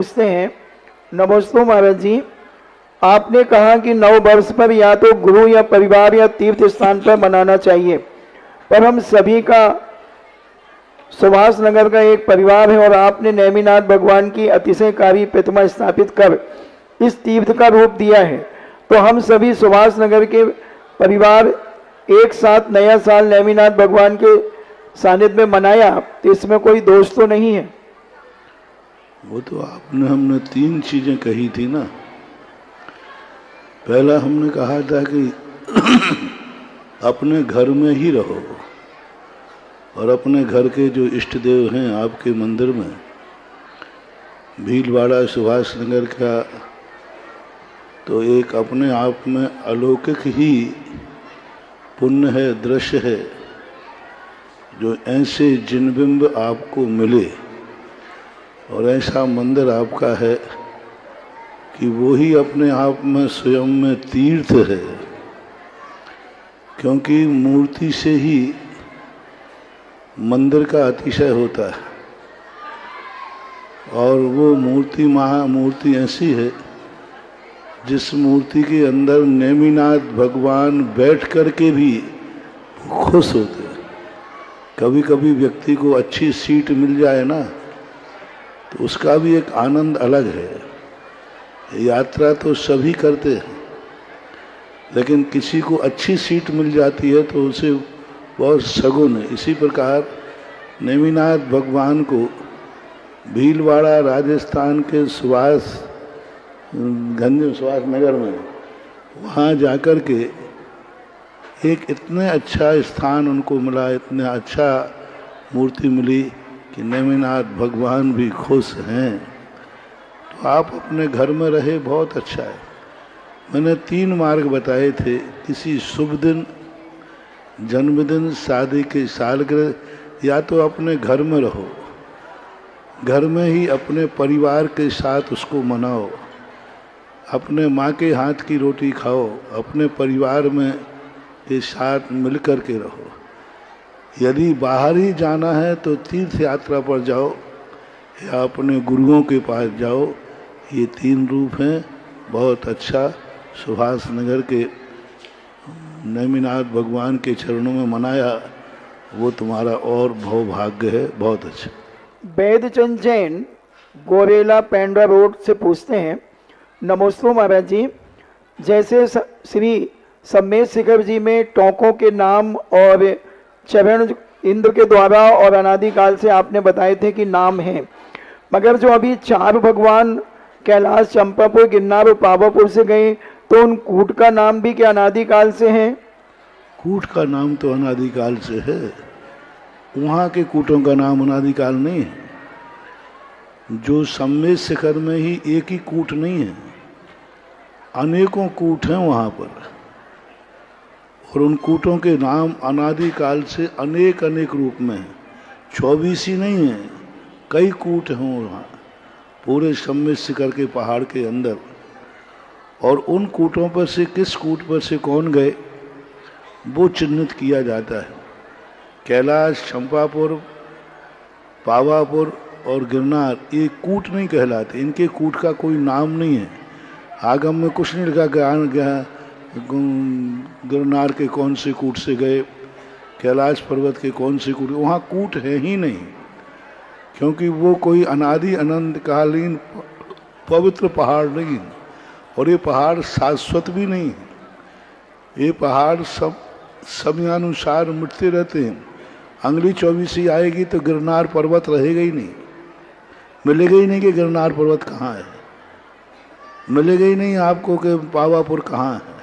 पूछते हैं, नमस्ते महाराज जी, आपने कहा कि नव वर्ष पर या तो गुरु या परिवार या तीर्थ स्थान पर मनाना चाहिए, पर हम सभी का सुभाष नगर का एक परिवार है और आपने नेमिनाथ भगवान की अतिशयकारी प्रतिमा स्थापित कर इस तीर्थ का रूप दिया है, तो हम सभी सुभाष नगर के परिवार एक साथ नया साल नेमिनाथ भगवान के सानिध्य में मनाया, तो इसमें कोई दोष तो नहीं है? वो तो हमने तीन चीजें कही थी ना। पहला हमने कहा था कि अपने घर में ही रहो और अपने घर के जो इष्ट देव हैं आपके मंदिर में, भीलवाड़ा सुभाष नगर का तो एक अपने आप में अलौकिक ही पुण्य है, दृश्य है, जो ऐसे जिनबिंब आपको मिले और ऐसा मंदिर आपका है कि वो ही अपने आप में स्वयं में तीर्थ है, क्योंकि मूर्ति से ही मंदिर का अतिशय होता है। और वो मूर्ति महामूर्ति ऐसी है जिस मूर्ति के अंदर नेमिनाथ भगवान बैठ कर के भी खुश होते हैं। कभी कभी व्यक्ति को अच्छी सीट मिल जाए ना, तो उसका भी एक आनंद अलग है। यात्रा तो सभी करते हैं, लेकिन किसी को अच्छी सीट मिल जाती है तो उसे बहुत सगुन है। इसी प्रकार नेमिनाथ भगवान को भीलवाड़ा राजस्थान के सुभाष नगर में वहाँ जाकर के एक इतने अच्छा स्थान उनको मिला, इतना अच्छा मूर्ति मिली कि नेमिनाथ भगवान भी खुश हैं। तो आप अपने घर में रहे, बहुत अच्छा है। मैंने तीन मार्ग बताए थे। किसी शुभ दिन, जन्मदिन, शादी के सालगिरह, या तो अपने घर में रहो, घर में ही अपने परिवार के साथ उसको मनाओ, अपने माँ के हाथ की रोटी खाओ, अपने परिवार में के साथ मिल कर के रहो। यदि बाहर ही जाना है तो तीर्थ यात्रा पर जाओ या अपने गुरुओं के पास जाओ। ये तीन रूप हैं। बहुत अच्छा सुभाष नगर के नेमिनाथ भगवान के चरणों में मनाया, वो तुम्हारा और भवभाग्य है। बहुत अच्छा। वैद्यचंद जैन गोरेला पेंड्रा रोड से पूछते हैं, नमस्ते महाराज जी, जैसे श्री सम्मेद शिखर जी में टोंकों के नाम और चरण इंद्र के द्वारा और अनादिकाल से आपने बताए थे कि नाम है, मगर जो अभी चार भगवान कैलाश, चंपापुर, गिरनार और पावापुर से गए, तो उन कूट का नाम भी क्या अनादिकाल से है? कूट का नाम तो अनादिकाल से है, वहाँ के कूटों का नाम अनादिकाल नहीं है। जो सम्मेद शिखर में ही एक ही कूट नहीं है, अनेकों कूट हैं वहाँ पर, और उन कूटों के नाम अनादिकाल से अनेक अनेक रूप में हैं। 24 ही नहीं है, कई कूट हैं वहाँ पूरे सम्मेद शिखर के पहाड़ के अंदर। और उन कूटों पर से किस कूट पर से कौन गए वो चिन्हित किया जाता है। कैलाश, चंपापुर, पावापुर और गिरनार ये कूट नहीं कहलाते, इनके कूट का कोई नाम नहीं है। आगम में कुछ नहीं लिखा गया गिरनार के कौन से कूट से गए, कैलाश पर्वत के कौन से कूट, वहाँ कूट है ही नहीं, क्योंकि वो कोई अनादि अनंत कालीन पवित्र पहाड़ नहीं, और ये पहाड़ शाश्वत भी नहीं। ये पहाड़ सब समयानुसार मिटते रहते हैं। अगली 24 आएगी तो गिरनार पर्वत रहेगा ही नहीं, मिलेगा ही नहीं कि गिरनार पर्वत कहाँ है, मिलेगा ही नहीं आपको कि पावापुर कहाँ है।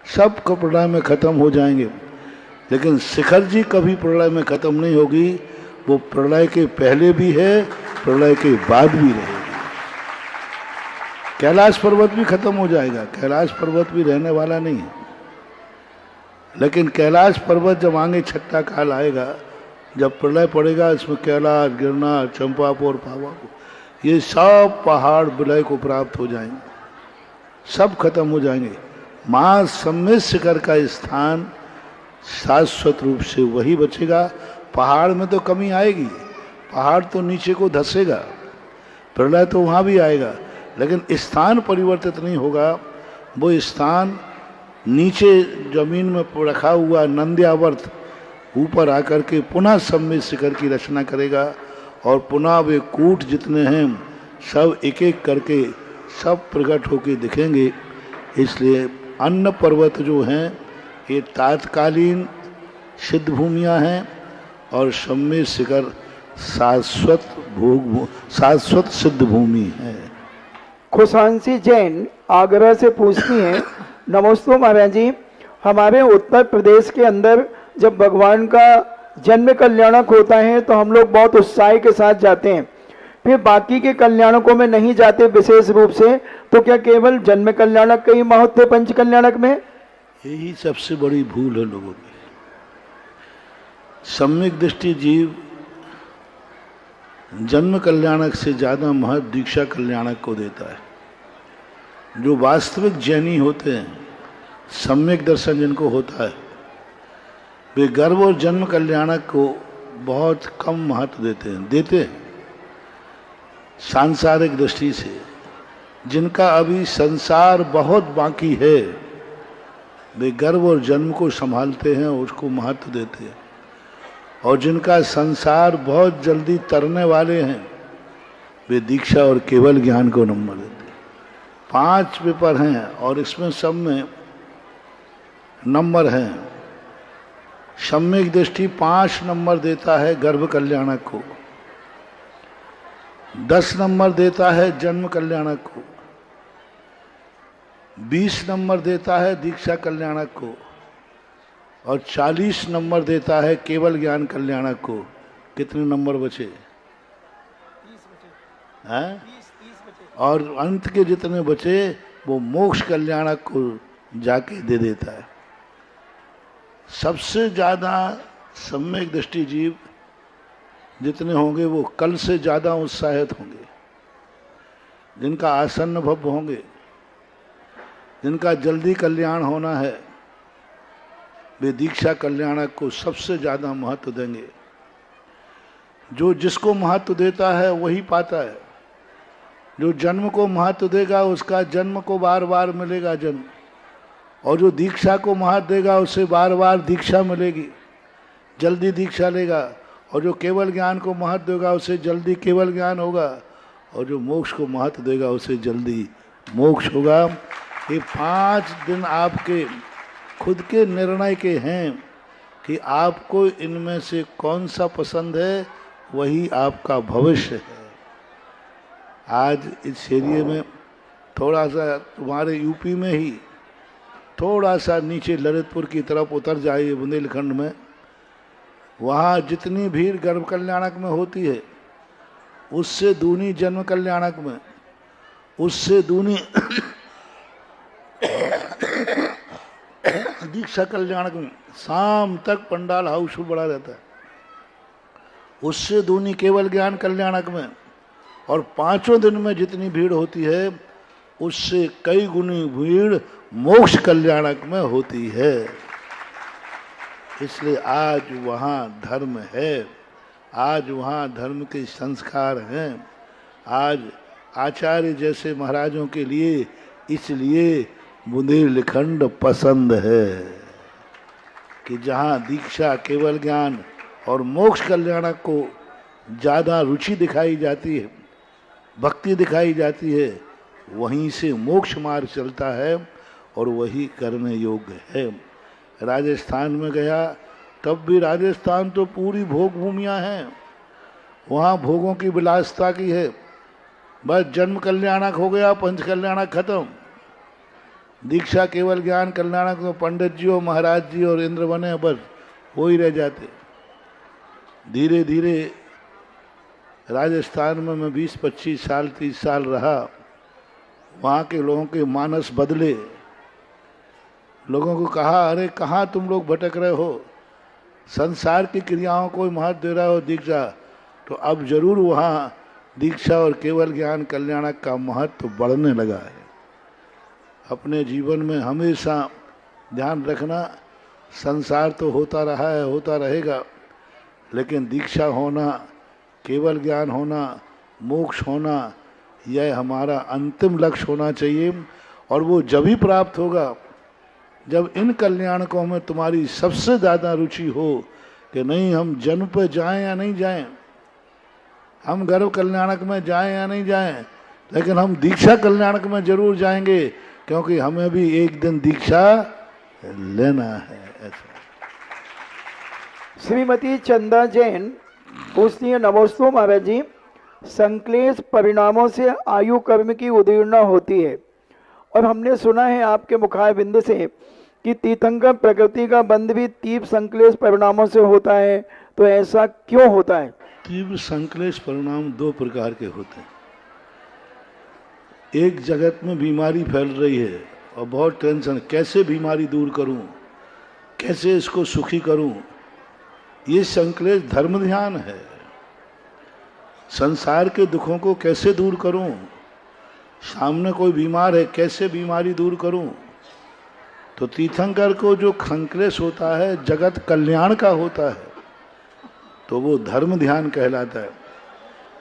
सब प्रलय में खत्म हो जाएंगे, लेकिन शिखर जी कभी प्रलय में खत्म नहीं होगी। वो प्रलय के पहले भी है, प्रलय के बाद भी रहेगी। कैलाश पर्वत भी खत्म हो जाएगा, कैलाश पर्वत भी रहने वाला नहीं है, लेकिन कैलाश पर्वत जब आगे छठा काल आएगा, जब प्रलय पड़ेगा, इसमें कैलाश, गिरनार, चंपापुर, पावापुर ये सब पहाड़ विलय को प्राप्त हो जाएंगे, सब खत्म हो जाएंगे। माँ सम्मेद शिखर का स्थान शाश्वत रूप से वही बचेगा। पहाड़ में तो कमी आएगी, पहाड़ तो नीचे को धसेगा, प्रलय तो वहाँ भी आएगा, लेकिन स्थान परिवर्तित नहीं होगा। वो स्थान नीचे जमीन में रखा हुआ नंद्यावर्त ऊपर आकर के पुनः सम्मित शिखर की रचना करेगा और पुनः वे कूट जितने हैं सब एक एक करके सब प्रकट होकर दिखेंगे। इसलिए अन्न पर्वत जो हैं ये तात्कालीन सिद्ध भूमियाँ हैं और सम्मित शिखर शाश्वत सिद्ध भूमि है। खुशांसी जैन आगरा से पूछती हैं, नमस्ते महाराज जी, हमारे उत्तर प्रदेश के अंदर जब भगवान का जन्म कल्याणक होता है तो हम लोग बहुत उत्साह के साथ जाते हैं, फिर बाकी के कल्याणकों में नहीं जाते विशेष रूप से, तो क्या केवल जन्म कल्याणक का ही महत्व है पंच कल्याणक में? यही सबसे बड़ी भूल है लोगों की। सम्यक दृष्टि जीव जन्म कल्याणक से ज्यादा महत्व दीक्षा कल्याणक को देता है। जो वास्तविक जैनी होते हैं, सम्यक दर्शन जिनको होता है, वे गर्भ और जन्म कल्याणक को बहुत कम महत्व देते हैं सांसारिक दृष्टि से। जिनका अभी संसार बहुत बाकी है वे गर्भ और जन्म को संभालते हैं, उसको महत्व देते हैं, और जिनका संसार बहुत जल्दी तरने वाले हैं वे दीक्षा और केवल ज्ञान को नंबर देते हैं। 5 पेपर हैं और इसमें सब में नंबर हैं। सम्यक दृष्टि 5 नंबर देता है गर्भ कल्याणक को, 10 नंबर देता है जन्म कल्याणक को, 20 नंबर देता है दीक्षा कल्याणक को, और 40 नंबर देता है केवल ज्ञान कल्याणक को। कितने नंबर बचे? 30 बचे हैं? 30 बचे। और अंत के जितने बचे वो मोक्ष कल्याणक को जाके दे देता है। सबसे ज्यादा सम्यक दृष्टि जीव जितने होंगे वो कल से ज्यादा उत्साहित होंगे, जिनका आसन्न भव होंगे, जिनका जल्दी कल्याण होना है, वे दीक्षा कल्याणक को सबसे ज्यादा महत्व देंगे। जो जिसको महत्व देता है वही पाता है। जो जन्म को महत्व देगा उसका जन्म को बार बार मिलेगा जन्म, और जो दीक्षा को महत्व देगा उसे बार बार दीक्षा मिलेगी, जल्दी दीक्षा लेगा। और जो केवल ज्ञान को महत्व देगा उसे जल्दी केवल ज्ञान होगा, और जो मोक्ष को महत्व देगा उसे जल्दी मोक्ष होगा। ये 5 दिन आपके खुद के निर्णय के हैं कि आपको इनमें से कौन सा पसंद है, वही आपका भविष्य है। आज इस एरिए में थोड़ा सा तुम्हारे यूपी में ही थोड़ा सा नीचे ललितपुर की तरफ उतर जाइए बुंदेलखंड में, वहाँ जितनी भीड़ गर्भ कल्याणक में होती है उससे दूनी जन्म कल्याणक में, उससे दूनी दीक्षा कल्याणक में। शाम तक पंडाल हाउसफुल बड़ा रहता है। उससे दूनी केवल ज्ञान कल्याणक में, और 5 दिन में जितनी भीड़ होती है उससे कई गुनी भीड़ मोक्ष कल्याणक में होती है। इसलिए आज वहाँ धर्म है, आज वहाँ धर्म के संस्कार हैं। आज आचार्य जैसे महाराजों के लिए इसलिए बुंदेलखंड पसंद है कि जहाँ दीक्षा केवल ज्ञान और मोक्ष कल्याणक को ज़्यादा रुचि दिखाई जाती है, भक्ति दिखाई जाती है, वहीं से मोक्ष मार्ग चलता है और वही करने योग्य है। राजस्थान में गया तब भी राजस्थान तो पूरी भोग भूमियाँ हैं, वहाँ भोगों की विलासता की है। बस जन्म कल्याणक हो गया, पंच कल्याणक खत्म। दीक्षा केवल ज्ञान कल्याणक तो पंडित जी और महाराज जी और इंद्र बने, बस वो ही रह जाते। धीरे धीरे राजस्थान में मैं 20-25 साल 30 साल रहा, वहाँ के लोगों के मानस बदले। लोगों को कहा, अरे कहाँ तुम लोग भटक रहे हो, संसार की क्रियाओं को महत्व दे रहे हो दीक्षा, तो अब जरूर वहाँ दीक्षा और केवल ज्ञान कल्याणक का महत्व बढ़ने लगा है। अपने जीवन में हमेशा ध्यान रखना, संसार तो होता रहा है, होता रहेगा, लेकिन दीक्षा होना, केवल ज्ञान होना, मोक्ष होना, यह हमारा अंतिम लक्ष्य होना चाहिए। और वो जब ही प्राप्त होगा जब इन कल्याणकों में तुम्हारी सबसे ज़्यादा रुचि हो कि नहीं हम जन्म पे जाएं या नहीं जाएं, हम गर्भ कल्याणक में जाएं या नहीं जाएं, लेकिन हम दीक्षा कल्याणक में जरूर जाएंगे, क्योंकि हमें भी एक दिन दीक्षा लेना है। ऐसा श्रीमती चंदा जैन पूछती है, नमोस्तु महाराज जी, संक्लेश परिणामों से आयु कर्म की उदीर्णा होती है और हमने सुना है आपके मुखारबिंद से कि तीर्थंकर प्रकृति का बंध भी तीव्र संक्लेश परिणामों से होता है, तो ऐसा क्यों होता है? तीव्र संक्लेश परिणाम दो प्रकार के होते हैं। एक जगत में बीमारी फैल रही है और बहुत टेंशन, कैसे बीमारी दूर करूं, कैसे इसको सुखी करूं, ये संक्लेश धर्म ध्यान है। संसार के दुखों को कैसे दूर करूं, सामने कोई बीमार है कैसे बीमारी दूर करूं। तो तीर्थंकर को जो संक्लेश होता है जगत कल्याण का होता है, तो वो धर्म ध्यान कहलाता है।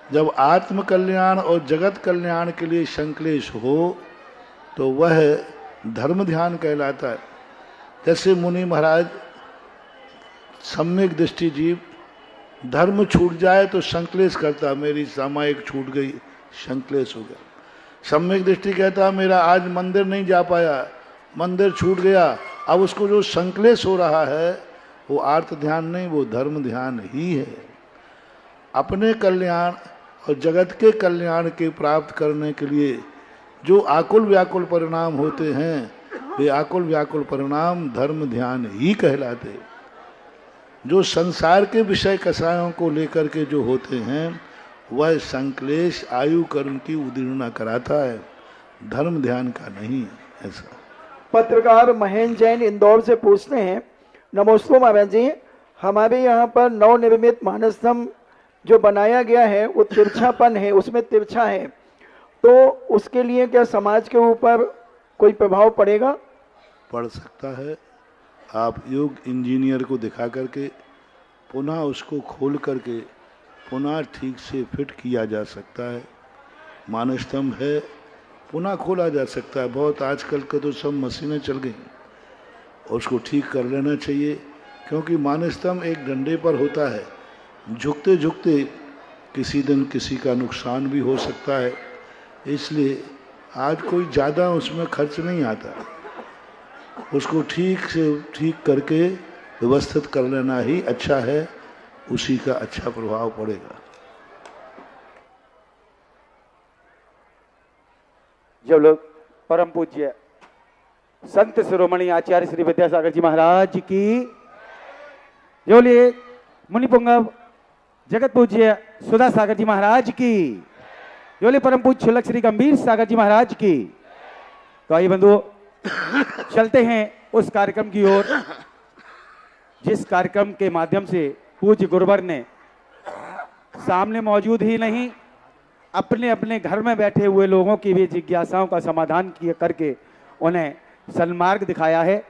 जब आत्म कल्याण और जगत कल्याण के लिए संक्लेश हो तो वह धर्म ध्यान कहलाता है। जैसे मुनि महाराज सम्यक दृष्टि जीव, धर्म छूट जाए तो संक्लेश करता, मेरी सामायिक छूट गई, संक्लेश हो गया। सम्यक दृष्टि कहता मेरा आज मंदिर नहीं जा पाया, मंदिर छूट गया। अब उसको जो संक्लेश हो रहा है वो आर्त ध्यान नहीं, वो धर्म ध्यान ही है। अपने कल्याण और जगत के कल्याण के प्राप्त करने के लिए जो आकुल व्याकुल परिणाम होते हैं, वे आकुल व्याकुल परिणाम धर्म ध्यान ही कहलाते। जो संसार के विषय कषायों को लेकर के जो होते हैं वह संक्लेश आयु कर्म की उदीर्णा कराता है, धर्म ध्यान का नहीं। ऐसा पत्रकार महेंद्र जैन इंदौर से पूछते हैं, नमोस्तु महाराज जी, हमारे यहाँ पर नवनिर्मित मानसतम जो बनाया गया है वो तिरछापन है, उसमें तिरछा है, तो उसके लिए क्या समाज के ऊपर कोई प्रभाव पड़ेगा? पड़ सकता है। आप योग इंजीनियर को दिखा करके पुनः उसको खोल करके पुनः ठीक से फिट किया जा सकता है। मानसतंभ है, पुनः खोला जा सकता है। बहुत आजकल के तो सब मशीनें चल गई, उसको ठीक कर लेना चाहिए, क्योंकि मानसतंभ एक डंडे पर होता है, झुकते झुकते किसी दिन किसी का नुकसान भी हो सकता है। इसलिए आज कोई ज़्यादा उसमें खर्च नहीं आता, उसको ठीक से ठीक करके व्यवस्थित कर लेना ही अच्छा है, उसी का अच्छा प्रभाव पड़ेगा। जब लोग परम पूज्य संत शिरोमणि आचार्य श्री विद्यासागर जी महाराज की, जो लिए मुनि पुंगव जगत पूज्य सुधा सागर जी महाराज की, जो लिए परम पूज्य छुलक श्री गंभीर सागर जी महाराज की। तो आइए बंधुओं, चलते हैं उस कार्यक्रम की ओर जिस कार्यक्रम के माध्यम से पूज्य गुरुवर ने सामने मौजूद ही नहीं, अपने अपने घर में बैठे हुए लोगों की भी जिज्ञासाओं का समाधान किया करके उन्हें सन्मार्ग दिखाया है।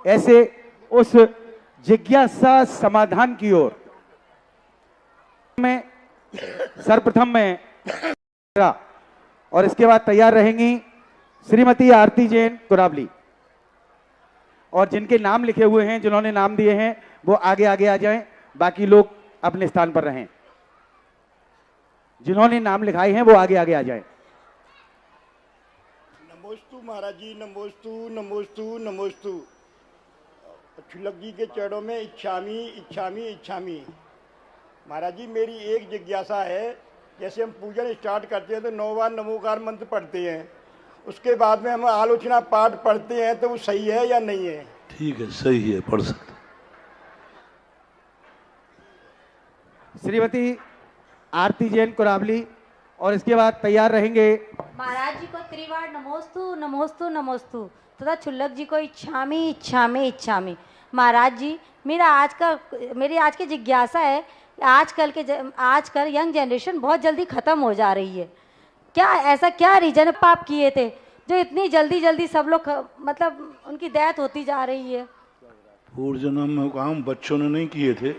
ऐसे उस जिज्ञासा समाधान की ओर में सर्वप्रथम में और इसके बाद तैयार रहेंगी श्रीमती आरती जैन कुरावली, और जिनके नाम लिखे हुए हैं, जिन्होंने नाम दिए हैं, वो आगे आगे आ जाएं, बाकी लोग अपने स्थान पर रहें। जिन्होंने नाम लिखाए हैं वो आगे आगे आ जाएं। नमोस्तु महाराज जी, नमोस्तु नमोस्तु नमोस्तु। छुलक जी के चरणों में इच्छामी इच्छामी इच्छामी। महाराज जी, मेरी एक जिज्ञासा है, जैसे हम पूजन स्टार्ट करते हैं तो 9 बार नमोकार मंत्र पढ़ते हैं, उसके बाद में हम आलोचना पाठ पढ़ते हैं, तो वो सही है या नहीं है? ठीक है, सही है, पढ़ सकते। श्रीमती आरती जैन कुरावली, और इसके बाद तैयार रहेंगे महाराज जी को त्रिवार नमोस्तु नमोस्तु नमोस्तु तथा छुल्लक जी को इच्छामी इच्छामी इच्छामी। महाराज जी, मेरी आज की जिज्ञासा है, आजकल यंग जनरेशन बहुत जल्दी ख़त्म हो जा रही है। क्या ऐसा क्या रीजन पाप किए थे जो इतनी जल्दी जल्दी सब लोग मतलब उनकी डेथ होती जा रही है? पूर्व जन्म में काम बच्चों ने नहीं किए थे,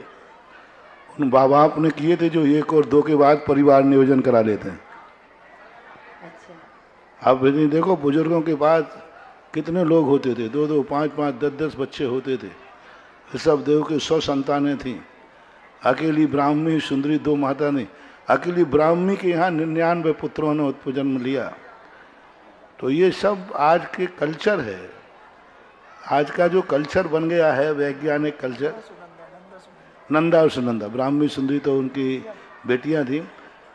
उन माँ बाप ने किए थे, जो 1 और 2 के बाद परिवार नियोजन करा लेते हैं। आप यदि देखो बुजुर्गों के बाद कितने लोग होते थे, 2-2, 5-5, 10-10 बच्चे होते थे। ऋषभ देव के 100 संतानें थीं। अकेली ब्राह्मी सुंदरी 2 माता ने, अकेली ब्राह्मी के यहाँ 99 पुत्रों ने जन्म लिया। तो ये सब आज के कल्चर है, आज का जो कल्चर बन गया है वैज्ञानिक कल्चर। नंदा और सुनंदा, ब्राह्मी सुंदरी तो उनकी बेटियां थी।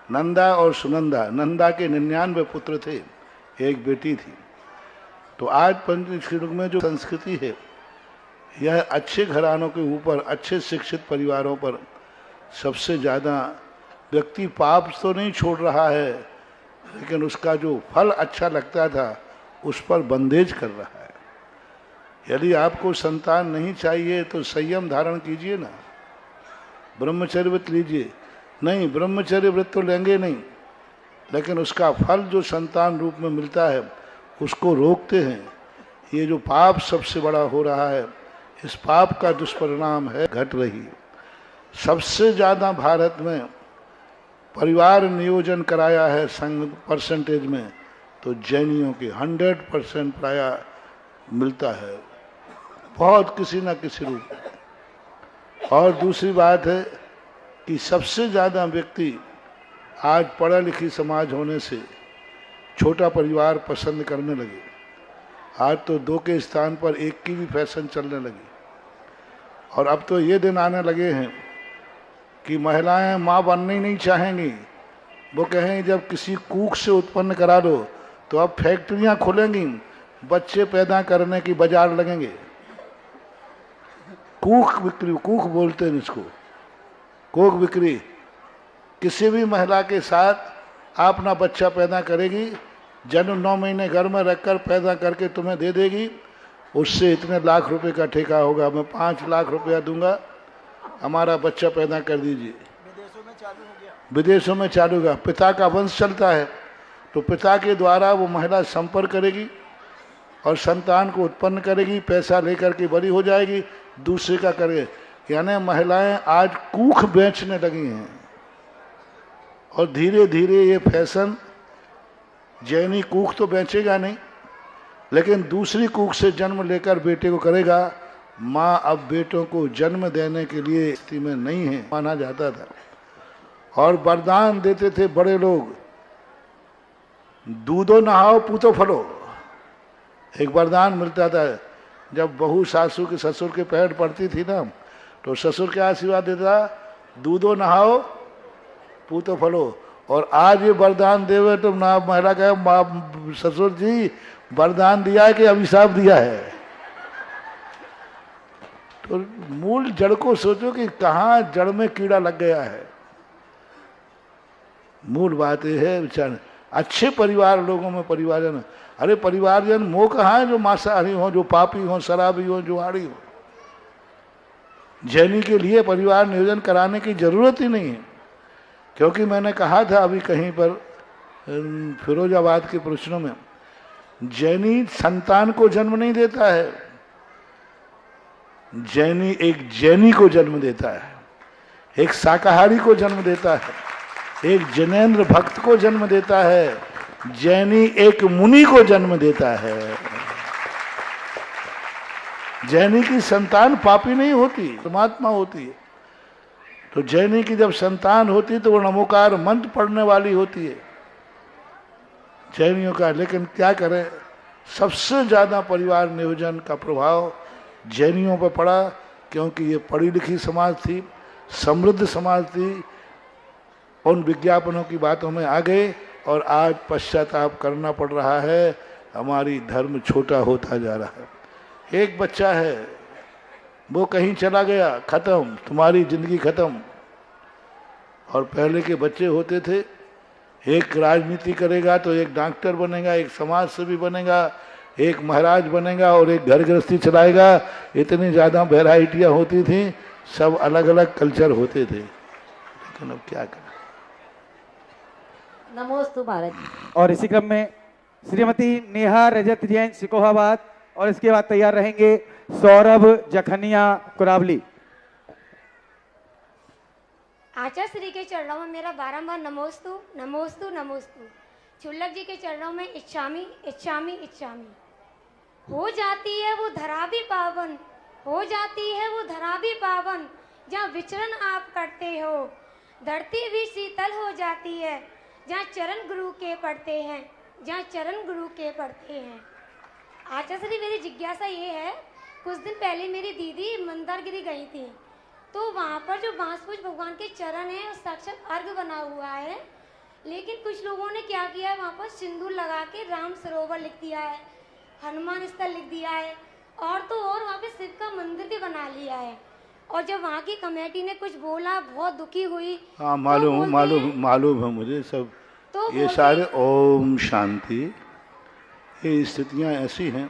नंदा और सुनंदा, नंदा के 99 पुत्र थे, एक बेटी थी। तो आज पंच युग में जो संस्कृति है यह अच्छे घरानों के ऊपर, अच्छे शिक्षित परिवारों पर सबसे ज़्यादा व्यक्ति पाप तो नहीं छोड़ रहा है, लेकिन उसका जो फल अच्छा लगता था उस पर बंदेज कर रहा है। यदि आपको संतान नहीं चाहिए तो संयम धारण कीजिए ना, ब्रह्मचर्य व्रत लीजिए। नहीं, ब्रह्मचर्य व्रत तो लेंगे नहीं, लेकिन उसका फल जो संतान रूप में मिलता है उसको रोकते हैं। ये जो पाप सबसे बड़ा हो रहा है, इस पाप का दुष्परिणाम है घट रही। सबसे ज़्यादा भारत में परिवार नियोजन कराया है संघ परसेंटेज में तो जैनियों के 100% प्राय मिलता है, बहुत किसी न किसी रूप में। और दूसरी बात है कि सबसे ज़्यादा व्यक्ति आज पढ़ा लिखी समाज होने से छोटा परिवार पसंद करने लगे। आज तो 2 के स्थान पर 1 की भी फैशन चलने लगी। और अब तो ये दिन आने लगे हैं कि महिलाएं माँ बनना ही नहीं चाहेंगी। वो कहें जब किसी कूख से उत्पन्न करा दो तो अब फैक्ट्रियां खुलेंगी, बच्चे पैदा करने की बाजार लगेंगे। कूख बिक्री, कूख बोलते हैं इसको, कोख बिक्री। किसी भी महिला के साथ आप अपना बच्चा पैदा करेगी, जन्म 9 महीने घर में रखकर पैदा करके तुम्हें दे देगी, उससे इतने लाख रुपए का ठेका होगा, मैं 5 लाख रुपया दूंगा, हमारा बच्चा पैदा कर दीजिए। विदेशों में चालू होगा। पिता का वंश चलता है तो पिता के द्वारा वो महिला संपर्क करेगी और संतान को उत्पन्न करेगी, पैसा लेकर के बड़ी हो जाएगी, दूसरे का करेगी। यानी महिलाएं आज कूख बेचने लगी हैं। और धीरे धीरे ये फैशन, जैनी कूख तो बेचेगा नहीं, लेकिन दूसरी कूख से जन्म लेकर बेटे को करेगा। माँ अब बेटों को जन्म देने के लिए स्थिति में नहीं है माना जाता था। और वरदान देते थे बड़े लोग, दूधो नहाओ पूतो फलो। एक वरदान मिलता था, जब बहू सासू के ससुर के पैर पड़ती थी ना, तो ससुर क्या आशीर्वाद देता, दूधो नहाओ पूतो फलो। और आज ये वरदान देवे तो ना महिला कहे ससुर जी वरदान दिया है कि अभिशाप दिया है। तो मूल जड़ को सोचो कि कहाँ जड़ में कीड़ा लग गया है। मूल बात यह है विचार। अच्छे परिवार लोगों में परिवारजन, अरे परिवारजन मोह कहाँ है जो मांसाहारी हो, जो पापी हो, शराबी हो, जुआड़ी हो। जैनी के लिए परिवार नियोजन कराने की जरूरत ही नहीं है, क्योंकि मैंने कहा था अभी कहीं पर फिरोजाबाद के प्रश्नों में, जैनी संतान को जन्म नहीं देता है, जैनी एक जैनी को जन्म देता है, एक शाकाहारी को जन्म देता है, एक जैनेन्द्र भक्त को जन्म देता है, जैनी एक मुनि को जन्म देता है। जैनी की संतान पापी नहीं होती, परमात्मा होती है। तो जैनी की जब संतान होती तो वो नमोकार मंत्र पढ़ने वाली होती है जैनियों का। लेकिन क्या करें, सबसे ज्यादा परिवार नियोजन का प्रभाव जैनियों पर पड़ा, क्योंकि ये पढ़ी लिखी समाज थी, समृद्ध समाज थी। उन विज्ञापनों की बातों में आ गए और आज पश्चाताप करना पड़ रहा है। हमारी धर्म छोटा होता जा रहा है। एक बच्चा है, वो कहीं चला गया, खत्म, तुम्हारी जिंदगी खत्म। और पहले के बच्चे होते थे, एक राजनीति करेगा तो एक डॉक्टर बनेगा, एक समाज सेवी बनेगा, एक महाराज बनेगा और एक घर गृहस्थी चलाएगा। इतनी ज़्यादा वेराइटियाँ होती थी, सब अलग अलग कल्चर होते थे। लेकिन अब क्या करें। नमोस्तु महाराज। और इसी क्रम में श्रीमती नेहा रजत जैन सिकोहाबाद, और इसके बाद तैयार रहेंगे सौरभ जखनिया कुरावली। आचार्य श्री के चरणों में मेरा बारंबार नमोस्तु नमोस्तु नमोस्तु। छुल्लक जी के चरणों में इच्छामी इच्छामी इच्छामी। हो जाती है वो धरा भी पावन, हो जाती है वो धरा भी पावन, जहाँ विचरण आप करते हो। धरती भी शीतल हो जाती है जहाँ चरण गुरु के पढ़ते हैं, जहाँ चरण गुरु के पढ़ते हैं। आचार्य श्री, मेरी जिज्ञासा ये है, कुछ दिन पहले मेरी दीदी मंदारगिरी गई थी, तो वहाँ पर जो बांसपुर भगवान के चरण है और साक्षात अर्घ बना हुआ है, लेकिन कुछ लोगों ने क्या किया है, वहाँ पर सिंदूर लगा के राम सरोवर लिख दिया है, हनुमान स्थल लिख दिया है, और तो और वहाँ पे शिव का मंदिर भी बना लिया है। और जब वहाँ की कमेटी ने कुछ बोला, बहुत दुखी हुई। हाँ, मालूम है मुझे सब। तो ये सारे ओम शांति, ये स्थितियाँ ऐसी हैं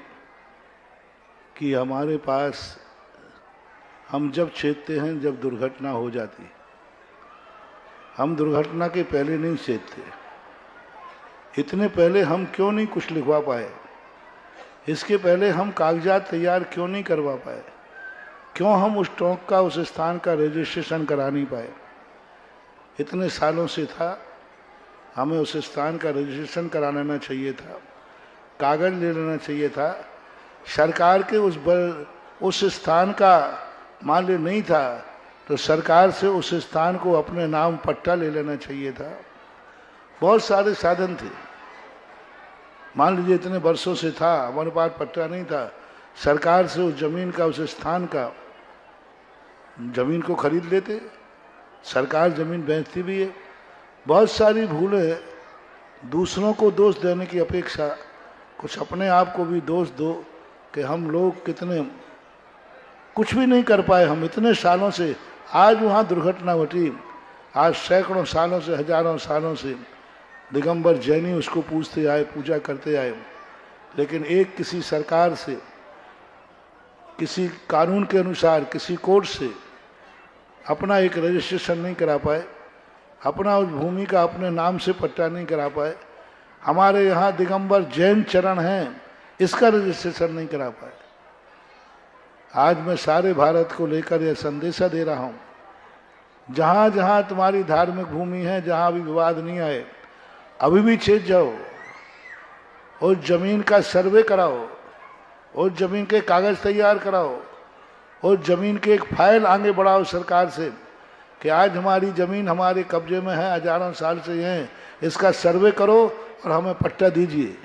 कि हमारे पास हम जब चेतते हैं जब दुर्घटना हो जाती, हम दुर्घटना के पहले नहीं चेतते। इतने पहले हम क्यों नहीं कुछ लिखवा पाए, इसके पहले हम कागजात तैयार क्यों नहीं करवा पाए, क्यों हम उस टोंक का, उस स्थान का रजिस्ट्रेशन करा नहीं पाए। इतने सालों से था, हमें उस स्थान का रजिस्ट्रेशन करा लेना चाहिए था, कागज ले लेना चाहिए था। सरकार के उस स्थान का माल्य नहीं था तो सरकार से उस स्थान को अपने नाम पट्टा ले लेना चाहिए था। बहुत सारे साधन थे। मान लीजिए इतने वर्षों से था, हमारे पास पट्टा नहीं था, सरकार से उस जमीन का, उस स्थान का, जमीन को खरीद लेते। सरकार जमीन बेचती भी है। बहुत सारी भूलें, दूसरों को दोष देने की अपेक्षा कुछ अपने आप को भी दोष दो कि हम लोग कितने कुछ भी नहीं कर पाए। हम इतने सालों से, आज वहाँ दुर्घटना घटी, आज सैकड़ों सालों से, हजारों सालों से दिगंबर जैनी उसको पूजते आए, पूजा करते आए, लेकिन एक किसी सरकार से, किसी कानून के अनुसार, किसी कोर्ट से अपना एक रजिस्ट्रेशन नहीं करा पाए, अपना उस भूमि का अपने नाम से पट्टा नहीं करा पाए। हमारे यहाँ दिगंबर जैन चरण हैं, इसका रजिस्ट्रेशन नहीं करा पाए। आज मैं सारे भारत को लेकर यह संदेशा दे रहा हूँ, जहाँ जहाँ तुम्हारी धार्मिक भूमि है, जहाँ अभी विवाद नहीं आए, अभी भी चेत जाओ, उस जमीन का सर्वे कराओ, उस जमीन के कागज तैयार कराओ, उस जमीन के एक फाइल आगे बढ़ाओ सरकार से कि आज हमारी जमीन हमारे कब्जे में है, हजारों साल से है, इसका सर्वे करो और हमें पट्टा दीजिए,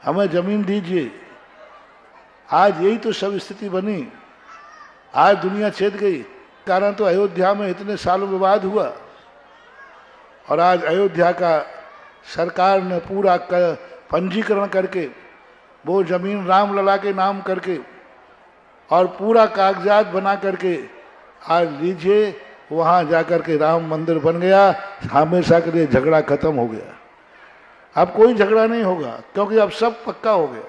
हमें जमीन दीजिए। आज यही तो सब स्थिति बनी। आज दुनिया चेत गई। कारण तो अयोध्या में इतने सालों विवाद हुआ, और आज अयोध्या का सरकार ने पूरा पंजीकरण करके, वो जमीन रामलला के नाम करके और पूरा कागजात बना करके आज लीजिए, वहाँ जाकर के राम मंदिर बन गया। हमेशा के लिए झगड़ा खत्म हो गया। अब कोई झगड़ा नहीं होगा, क्योंकि अब सब पक्का हो गया।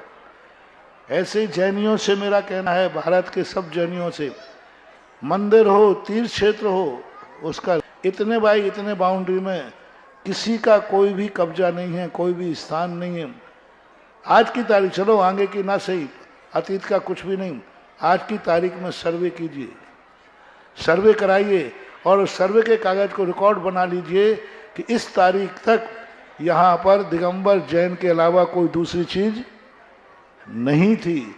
ऐसे ही जैनियों से मेरा कहना है, भारत के सब जैनियों से, मंदिर हो, तीर्थ क्षेत्र हो, उसका इतने बाई इतने बाउंड्री में किसी का कोई भी कब्जा नहीं है, कोई भी स्थान नहीं है। आज की तारीख, चलो आगे की ना सही, अतीत का कुछ भी नहीं, आज की तारीख में सर्वे कीजिए, सर्वे कराइए और उस सर्वे के कागज को रिकॉर्ड बना लीजिए कि इस तारीख तक यहाँ पर दिगंबर जैन के अलावा कोई दूसरी चीज नहीं थी।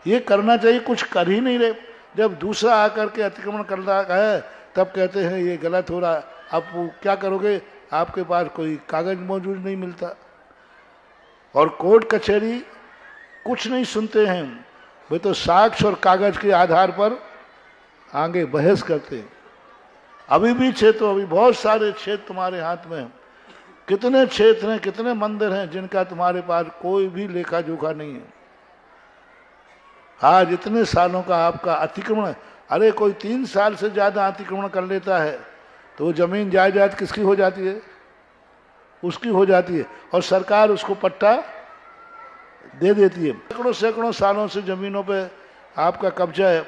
ये करना चाहिए, कुछ कर ही नहीं रहे। जब दूसरा आकर के अतिक्रमण कर रहा है तब कहते हैं ये गलत हो रहा। आप क्या करोगे, आपके पास कोई कागज मौजूद नहीं मिलता, और कोर्ट कचहरी कुछ नहीं सुनते हैं, वे तो साक्ष्य और कागज के आधार पर आगे बहस करते हैं। अभी भी क्षेत्र, अभी बहुत सारे क्षेत्र तुम्हारे हाथ में हैं। कितने क्षेत्र हैं, कितने मंदिर हैं जिनका तुम्हारे पास कोई भी लेखा जोखा नहीं है। आज इतने सालों का आपका अतिक्रमण, अरे कोई 3 साल से ज्यादा अतिक्रमण कर लेता है तो वो जमीन जायदाद किसकी हो जाती है, उसकी हो जाती है, और सरकार उसको पट्टा दे देती है। सैकड़ों सैकड़ों सालों से जमीनों पे आपका कब्जा है,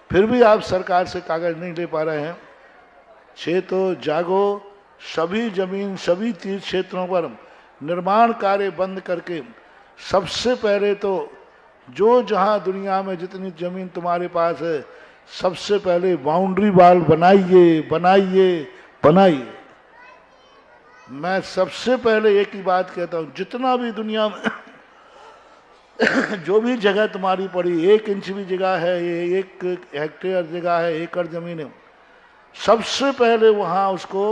फिर भी आप सरकार से कागज नहीं ले पा रहे हैं। तो जागो, सभी जमीन, सभी तीर्थ क्षेत्रों पर निर्माण कार्य बंद करके, सबसे पहले तो जो जहां दुनिया में जितनी जमीन तुम्हारे पास है, सबसे पहले बाउंड्री वाल बनाइए, बनाइए, बनाइए। मैं सबसे पहले एक ही बात कहता हूं, जितना भी दुनिया में जो भी जगह तुम्हारी पड़ी, 1 इंच भी जगह है, ये 1 हेक्टेयर जगह है, एकड़ जमीन है, सबसे पहले वहां उसको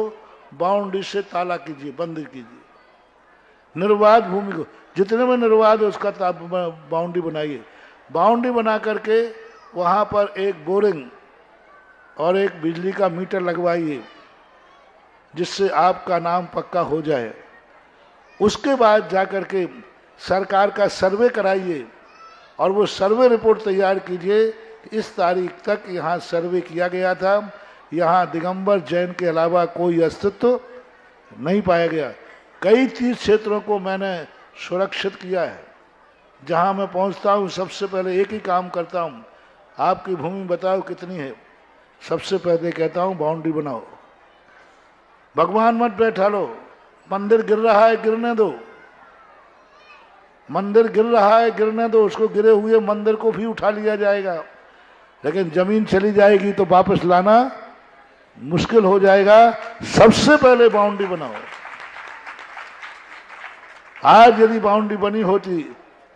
बाउंड्री से ताला कीजिए, बंद कीजिए। निर्वाध भूमि को जितने में निर्वाध है उसका बाउंड्री बनाइए। बाउंड्री बना करके वहां पर एक बोरिंग और एक बिजली का मीटर लगवाइए, जिससे आपका नाम पक्का हो जाए। उसके बाद जाकर के सरकार का सर्वे कराइए और वो सर्वे रिपोर्ट तैयार कीजिए कि इस तारीख तक यहाँ सर्वे किया गया था, यहाँ दिगंबर जैन के अलावा कोई अस्तित्व नहीं पाया गया। कई तीर्थ क्षेत्रों को मैंने सुरक्षित किया है। जहाँ मैं पहुँचता हूँ सबसे पहले एक ही काम करता हूँ, आपकी भूमि बताओ कितनी है, सबसे पहले कहता हूँ बाउंड्री बनाओ। भगवान मत बैठा लो, मंदिर गिर रहा है गिरने दो, मंदिर गिर रहा है गिरने दो, उसको गिरे हुए मंदिर को भी उठा लिया जाएगा, लेकिन जमीन चली जाएगी तो वापस लाना मुश्किल हो जाएगा। सबसे पहले बाउंड्री बनाओ। आज यदि बाउंड्री बनी होती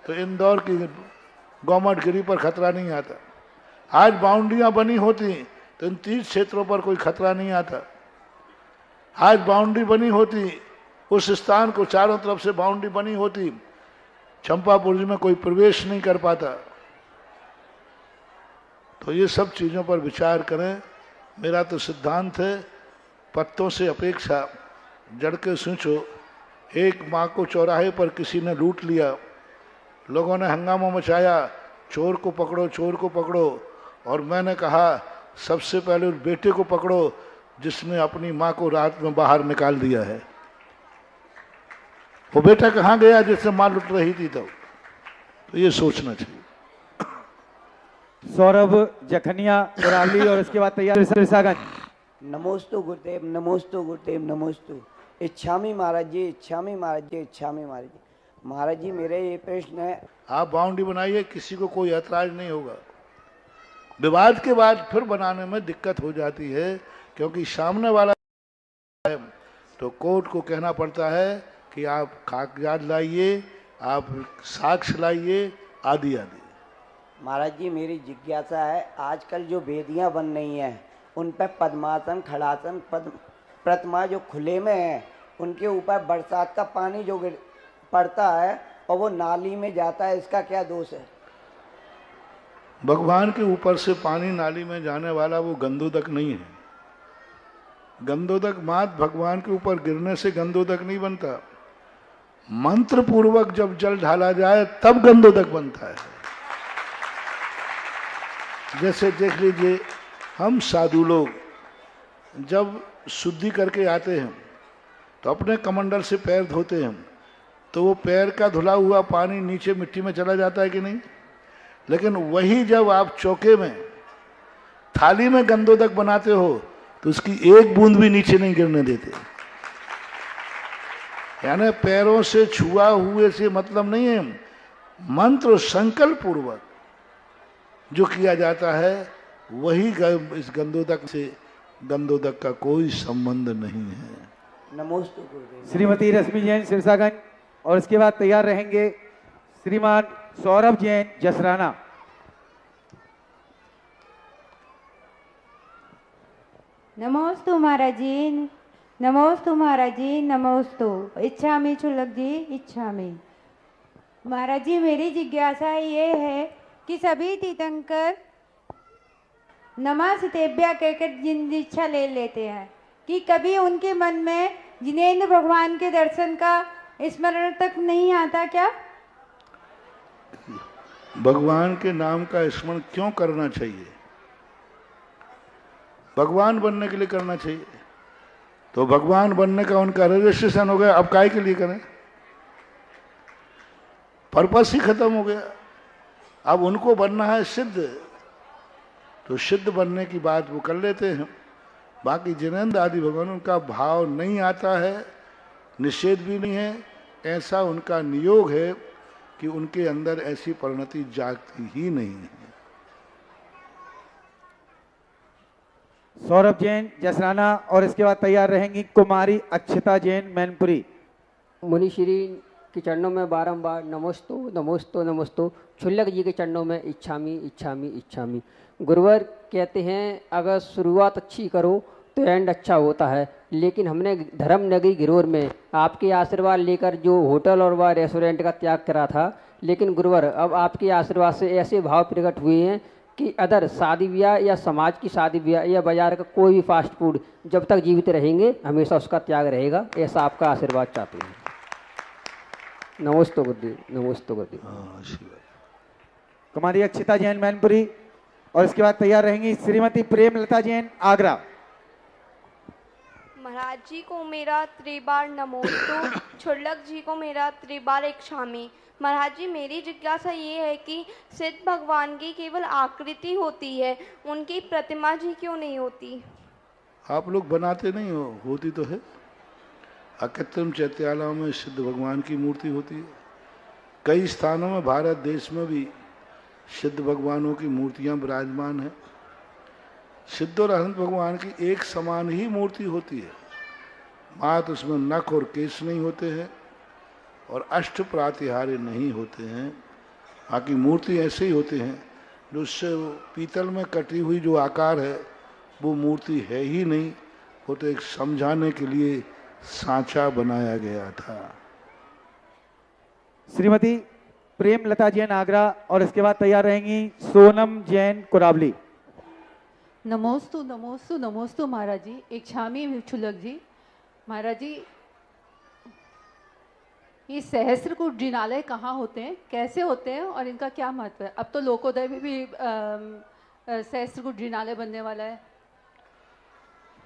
तो इंदौर की गवर्नमेंट गिरी पर खतरा नहीं आता। आज बाउंड्रियां बनी होती तो इन 30 क्षेत्रों पर कोई खतरा नहीं आता। आज बाउंड्री बनी होती, उस स्थान को चारों तरफ से बाउंड्री बनी होती, चंपापुर में कोई प्रवेश नहीं कर पाता। तो ये सब चीज़ों पर विचार करें। मेरा तो सिद्धांत है, पत्तों से अपेक्षा जड़ के सोचो। एक माँ को चौराहे पर किसी ने लूट लिया, लोगों ने हंगामा मचाया, चोर को पकड़ो चोर को पकड़ो, और मैंने कहा सबसे पहले उस बेटे को पकड़ो जिसने अपनी माँ को रात में बाहर निकाल दिया है। वो बेटा कहाँ गया जिससे माँ लुट रही थी तब? तो ये सोचना चाहिए। सौरभ जखनिया कुराली और इसके बाद तैयार सिरसागंज। नमोस्तु गुरुदेव, नमोस्तु गुरुदेव, नमोस्तु। इच्छामी महाराज जी, इच्छामी महाराज जी, इच्छामी महाराज जी। महाराज जी मेरे ये प्रश्न है। आप बाउंड्री बनाइए, किसी को कोई ऐतराज नहीं होगा। विवाद के बाद फिर बनाने में दिक्कत हो जाती है, क्योंकि सामने वाला है तो कोर्ट को कहना पड़ता है कि आप कागजात लाइए, आप साक्ष्य लाइए, आदि आदि। महाराज जी मेरी जिज्ञासा है, आजकल जो वेदियां बन रही हैं उन पर पद्मासन, खड़ासन, प्रतिमा जो खुले में है, उनके ऊपर बरसात का पानी जो पड़ता है और वो नाली में जाता है, इसका क्या दोष है? भगवान के ऊपर से पानी नाली में जाने वाला वो गंधोदक नहीं है। गंधोदक मात भगवान के ऊपर गिरने से गंधोदक नहीं बनता। मंत्र पूर्वक जब जल ढाला जाए तब गंधोदक बनता है। जैसे देख लीजिए, हम साधु लोग जब शुद्धि करके आते हैं तो अपने कमंडल से पैर धोते हैं, तो वो पैर का धुला हुआ पानी नीचे मिट्टी में चला जाता है कि नहीं? लेकिन वही जब आप चौके में थाली में गंधोदक बनाते हो तो उसकी एक बूंद भी नीचे नहीं गिरने देते। यानी पैरों से छुआ हुए से मतलब नहीं है, मंत्र संकल्प पूर्वक जो किया जाता है वही इस गंधोदक से, गंधोदक का कोई संबंध नहीं है। नमोस्तु गुरुदेव। श्रीमती रश्मि जैन सिरसागंज और इसके बाद तैयार रहेंगे श्रीमान सौरभ जैन जसराना। नमोस्तु महाराज जी, नमोस्तु महाराज जी, नमोस्तु। इच्छामी चुलक जी, इच्छामी। महाराज जी मेरी जिज्ञासा ये है कि सभी तीर्थंकर नमः सितेभ्य कहकर जिन इच्छा ले लेते हैं कि कभी उनके मन में जिनेंद्र भगवान के दर्शन का स्मरण तक नहीं आता क्या? भगवान के नाम का स्मरण क्यों करना चाहिए? भगवान बनने के लिए करना चाहिए। तो भगवान बनने का उनका रजिस्ट्रेशन हो गया, अब काय के लिए करें? पर्पस ही खत्म हो गया। अब उनको बनना है सिद्ध, तो सिद्ध बनने की बात वो कर लेते हैं। बाकी जिनेंद्र आदि भगवान उनका भाव नहीं आता है, निषेध भी नहीं है, ऐसा उनका नियोग है कि उनके अंदर ऐसी परिणति जागती ही नहीं है। सौरभ जैन जसराना और इसके बाद तैयार रहेंगी कुमारी अक्षता जैन मैनपुरी। मुनिश्री के चरणों में बारंबार नमोस्तु नमोस्तु नमोस्तु। क्षुल्लक जी के चरणों में इच्छामी इच्छामी इच्छामी। गुरुवर कहते हैं अगर शुरुआत अच्छी करो तो एंड अच्छा होता है, लेकिन हमने धर्म नगरी गिरोर में आपके आशीर्वाद लेकर जो होटल और वह रेस्टोरेंट का त्याग करा था, लेकिन गुरुवर अब आपके आशीर्वाद से ऐसे भाव प्रकट हुए हैं कि अदर शादी ब्याह या समाज की शादी ब्याह या बाजार का कोई भी फास्ट फूड जब तक जीवित रहेंगे हमेशा उसका त्याग रहेगा, ऐसा आपका आशीर्वाद चाहते हैं। नमोस्तु गुरुदेव, नमोस्तु गुरुदेव। हाँ शिव। कुमारी अक्षता जैन मैनपुरी और इसके बाद तैयार रहेंगी श्रीमती प्रेमलता जैन आगरा। महाराज जी को मेरा त्रिबार नमोस्तु। क्षुल्लक जी को मेरा त्रिबार इच्छामी। महाराज जी मेरी जिज्ञासा ये है कि सिद्ध भगवान की केवल आकृति होती है, उनकी प्रतिमा जी क्यों नहीं होती? आप लोग बनाते नहीं हो, होती तो है। अकृत्रिम चैत्यालयों में सिद्ध भगवान की मूर्ति होती है। कई स्थानों में भारत देश में भी सिद्ध भगवानों की मूर्तियां विराजमान हैं। सिद्ध और अनंत भगवान की एक समान ही मूर्ति होती है, मात्र उसमें नख और केश नहीं होते हैं और अष्ट प्रातिहार्य नहीं होते हैं। बाकी मूर्ति ऐसे ही होते हैं जो उससे पीतल में कटी हुई जो आकार है वो मूर्ति है ही नहीं, वो तो एक समझाने के लिए सांचा बनाया गया था। श्रीमती प्रेमलता जैन आगरा और इसके बाद तैयार रहेंगी सोनम जैन कुरावली। नमोस्तु नमोस्तु नमोस्तु महाराज जी। इच्छामी क्षुल्लक जी। महाराज जी ये सहस्त्रकूट जिनालय कहाँ होते हैं, कैसे होते हैं और इनका क्या महत्व है? अब तो लोकोदय में भी सहस्त्रकूट जिनालय बनने वाला है।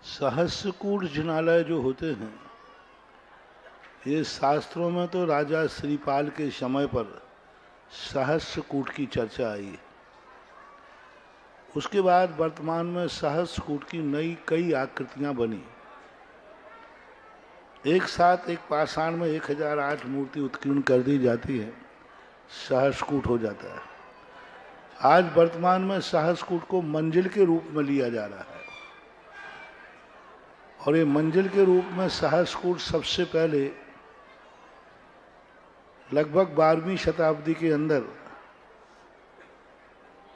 सहस्त्रकूट जिनालय जो होते हैं ये शास्त्रों में तो राजा श्रीपाल के समय पर सहस्त्रकूट की चर्चा आई। उसके बाद वर्तमान में सहस्त्रकूट की नई कई आकृतियां बनी। एक साथ एक पाषाण में 1008 मूर्ति उत्कीर्ण कर दी जाती है, सहस्त्रकूट हो जाता है। आज वर्तमान में सहस्त्रकूट को मंजिल के रूप में लिया जा रहा है और ये मंजिल के रूप में सहस्त्रकूट सबसे पहले लगभग 12वीं शताब्दी के अंदर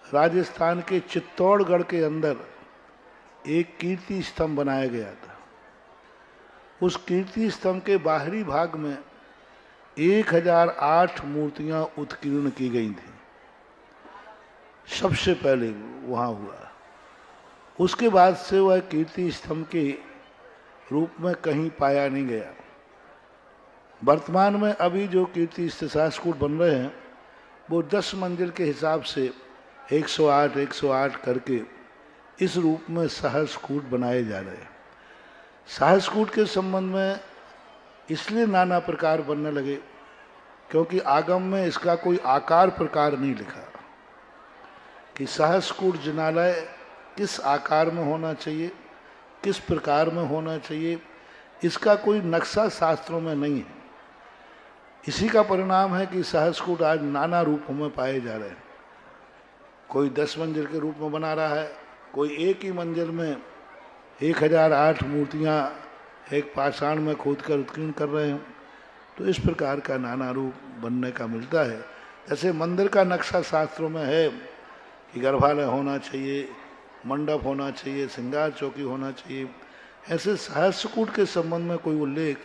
राजस्थान के चित्तौड़गढ़ के अंदर एक कीर्ति स्तंभ बनाया गया था। उस कीर्ति स्तंभ के बाहरी भाग में 1008 मूर्तियां उत्कीर्ण की गई थी, सबसे पहले वहां हुआ। उसके बाद से वह कीर्ति स्तंभ के रूप में कहीं पाया नहीं गया। वर्तमान में अभी जो कीर्ति सहस्त्रकूट बन रहे हैं वो 10 मंजिल के हिसाब से 108 108 करके इस रूप में सहस्त्रकूट बनाए जा रहे हैं। सहस्त्रकूट के संबंध में इसलिए नाना प्रकार बनने लगे क्योंकि आगम में इसका कोई आकार प्रकार नहीं लिखा कि सहस्त्रकूट जिनालय किस आकार में होना चाहिए, किस प्रकार में होना चाहिए, इसका कोई नक्शा शास्त्रों में नहीं है। इसी का परिणाम है कि सहस्त्रकूट आज नाना रूपों में पाए जा रहे हैं। कोई 10 मंजिल के रूप में बना रहा है, कोई एक ही मंजिल में 1008 मूर्तियां एक पाषाण में खोद कर उत्कीर्ण कर रहे हैं। तो इस प्रकार का नाना रूप बनने का मिलता है। जैसे मंदिर का नक्शा शास्त्रों में है कि गर्भालय होना चाहिए, मंडप होना चाहिए, श्रृंगार चौकी होना चाहिए, ऐसे सहस्त्रकूट के संबंध में कोई उल्लेख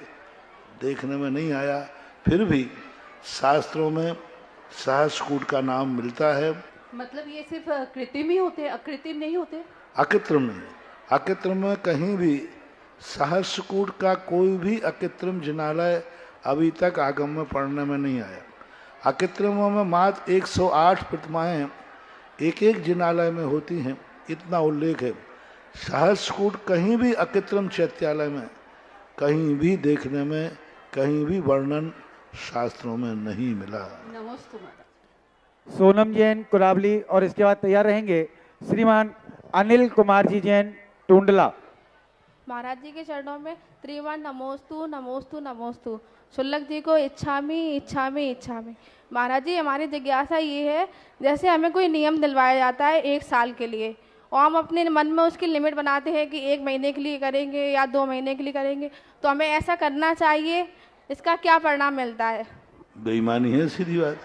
देखने में नहीं आया। फिर भी शास्त्रों में सहस्त्रकूट का नाम मिलता है। मतलब ये सिर्फ कृत्रिम ही होते हैं, अकृत्रिम नहीं होते? अकृत्रिम नहीं, अकृत्रिम में कहीं भी सहस्त्रकूट का कोई भी अकृत्रिम जिनालय अभी तक आगम में पढ़ने में नहीं आया। अकृत्रिमों में मात्र 108 प्रतिमाएं एक एक जिनालय में होती हैं, इतना उल्लेख है। सहस्त्रकूट कहीं भी अकृत्रिम चैत्यालय में कहीं भी देखने में कहीं भी वर्णन शास्त्रों में नहीं मिला। सोनम जैन कुरावली और इसके बाद तैयार रहेंगे श्रीमान अनिल कुमार जी जैन टूंडला। महाराज जी के चरणों में त्रिवार नमोस्तु नमोस्तु नमोस्तु। क्षुल्लक जी को इच्छामी इच्छामी इच्छामी। महाराज जी हमारी जिज्ञासा ये है, जैसे हमें कोई नियम दिलवाया जाता है 1 साल के लिए और हम अपने मन में उसकी लिमिट बनाते हैं कि 1 महीने के लिए करेंगे या 2 महीने के लिए करेंगे, तो हमें ऐसा करना चाहिए? इसका क्या परिणाम मिलता है? बेईमानी है, सीधी बात।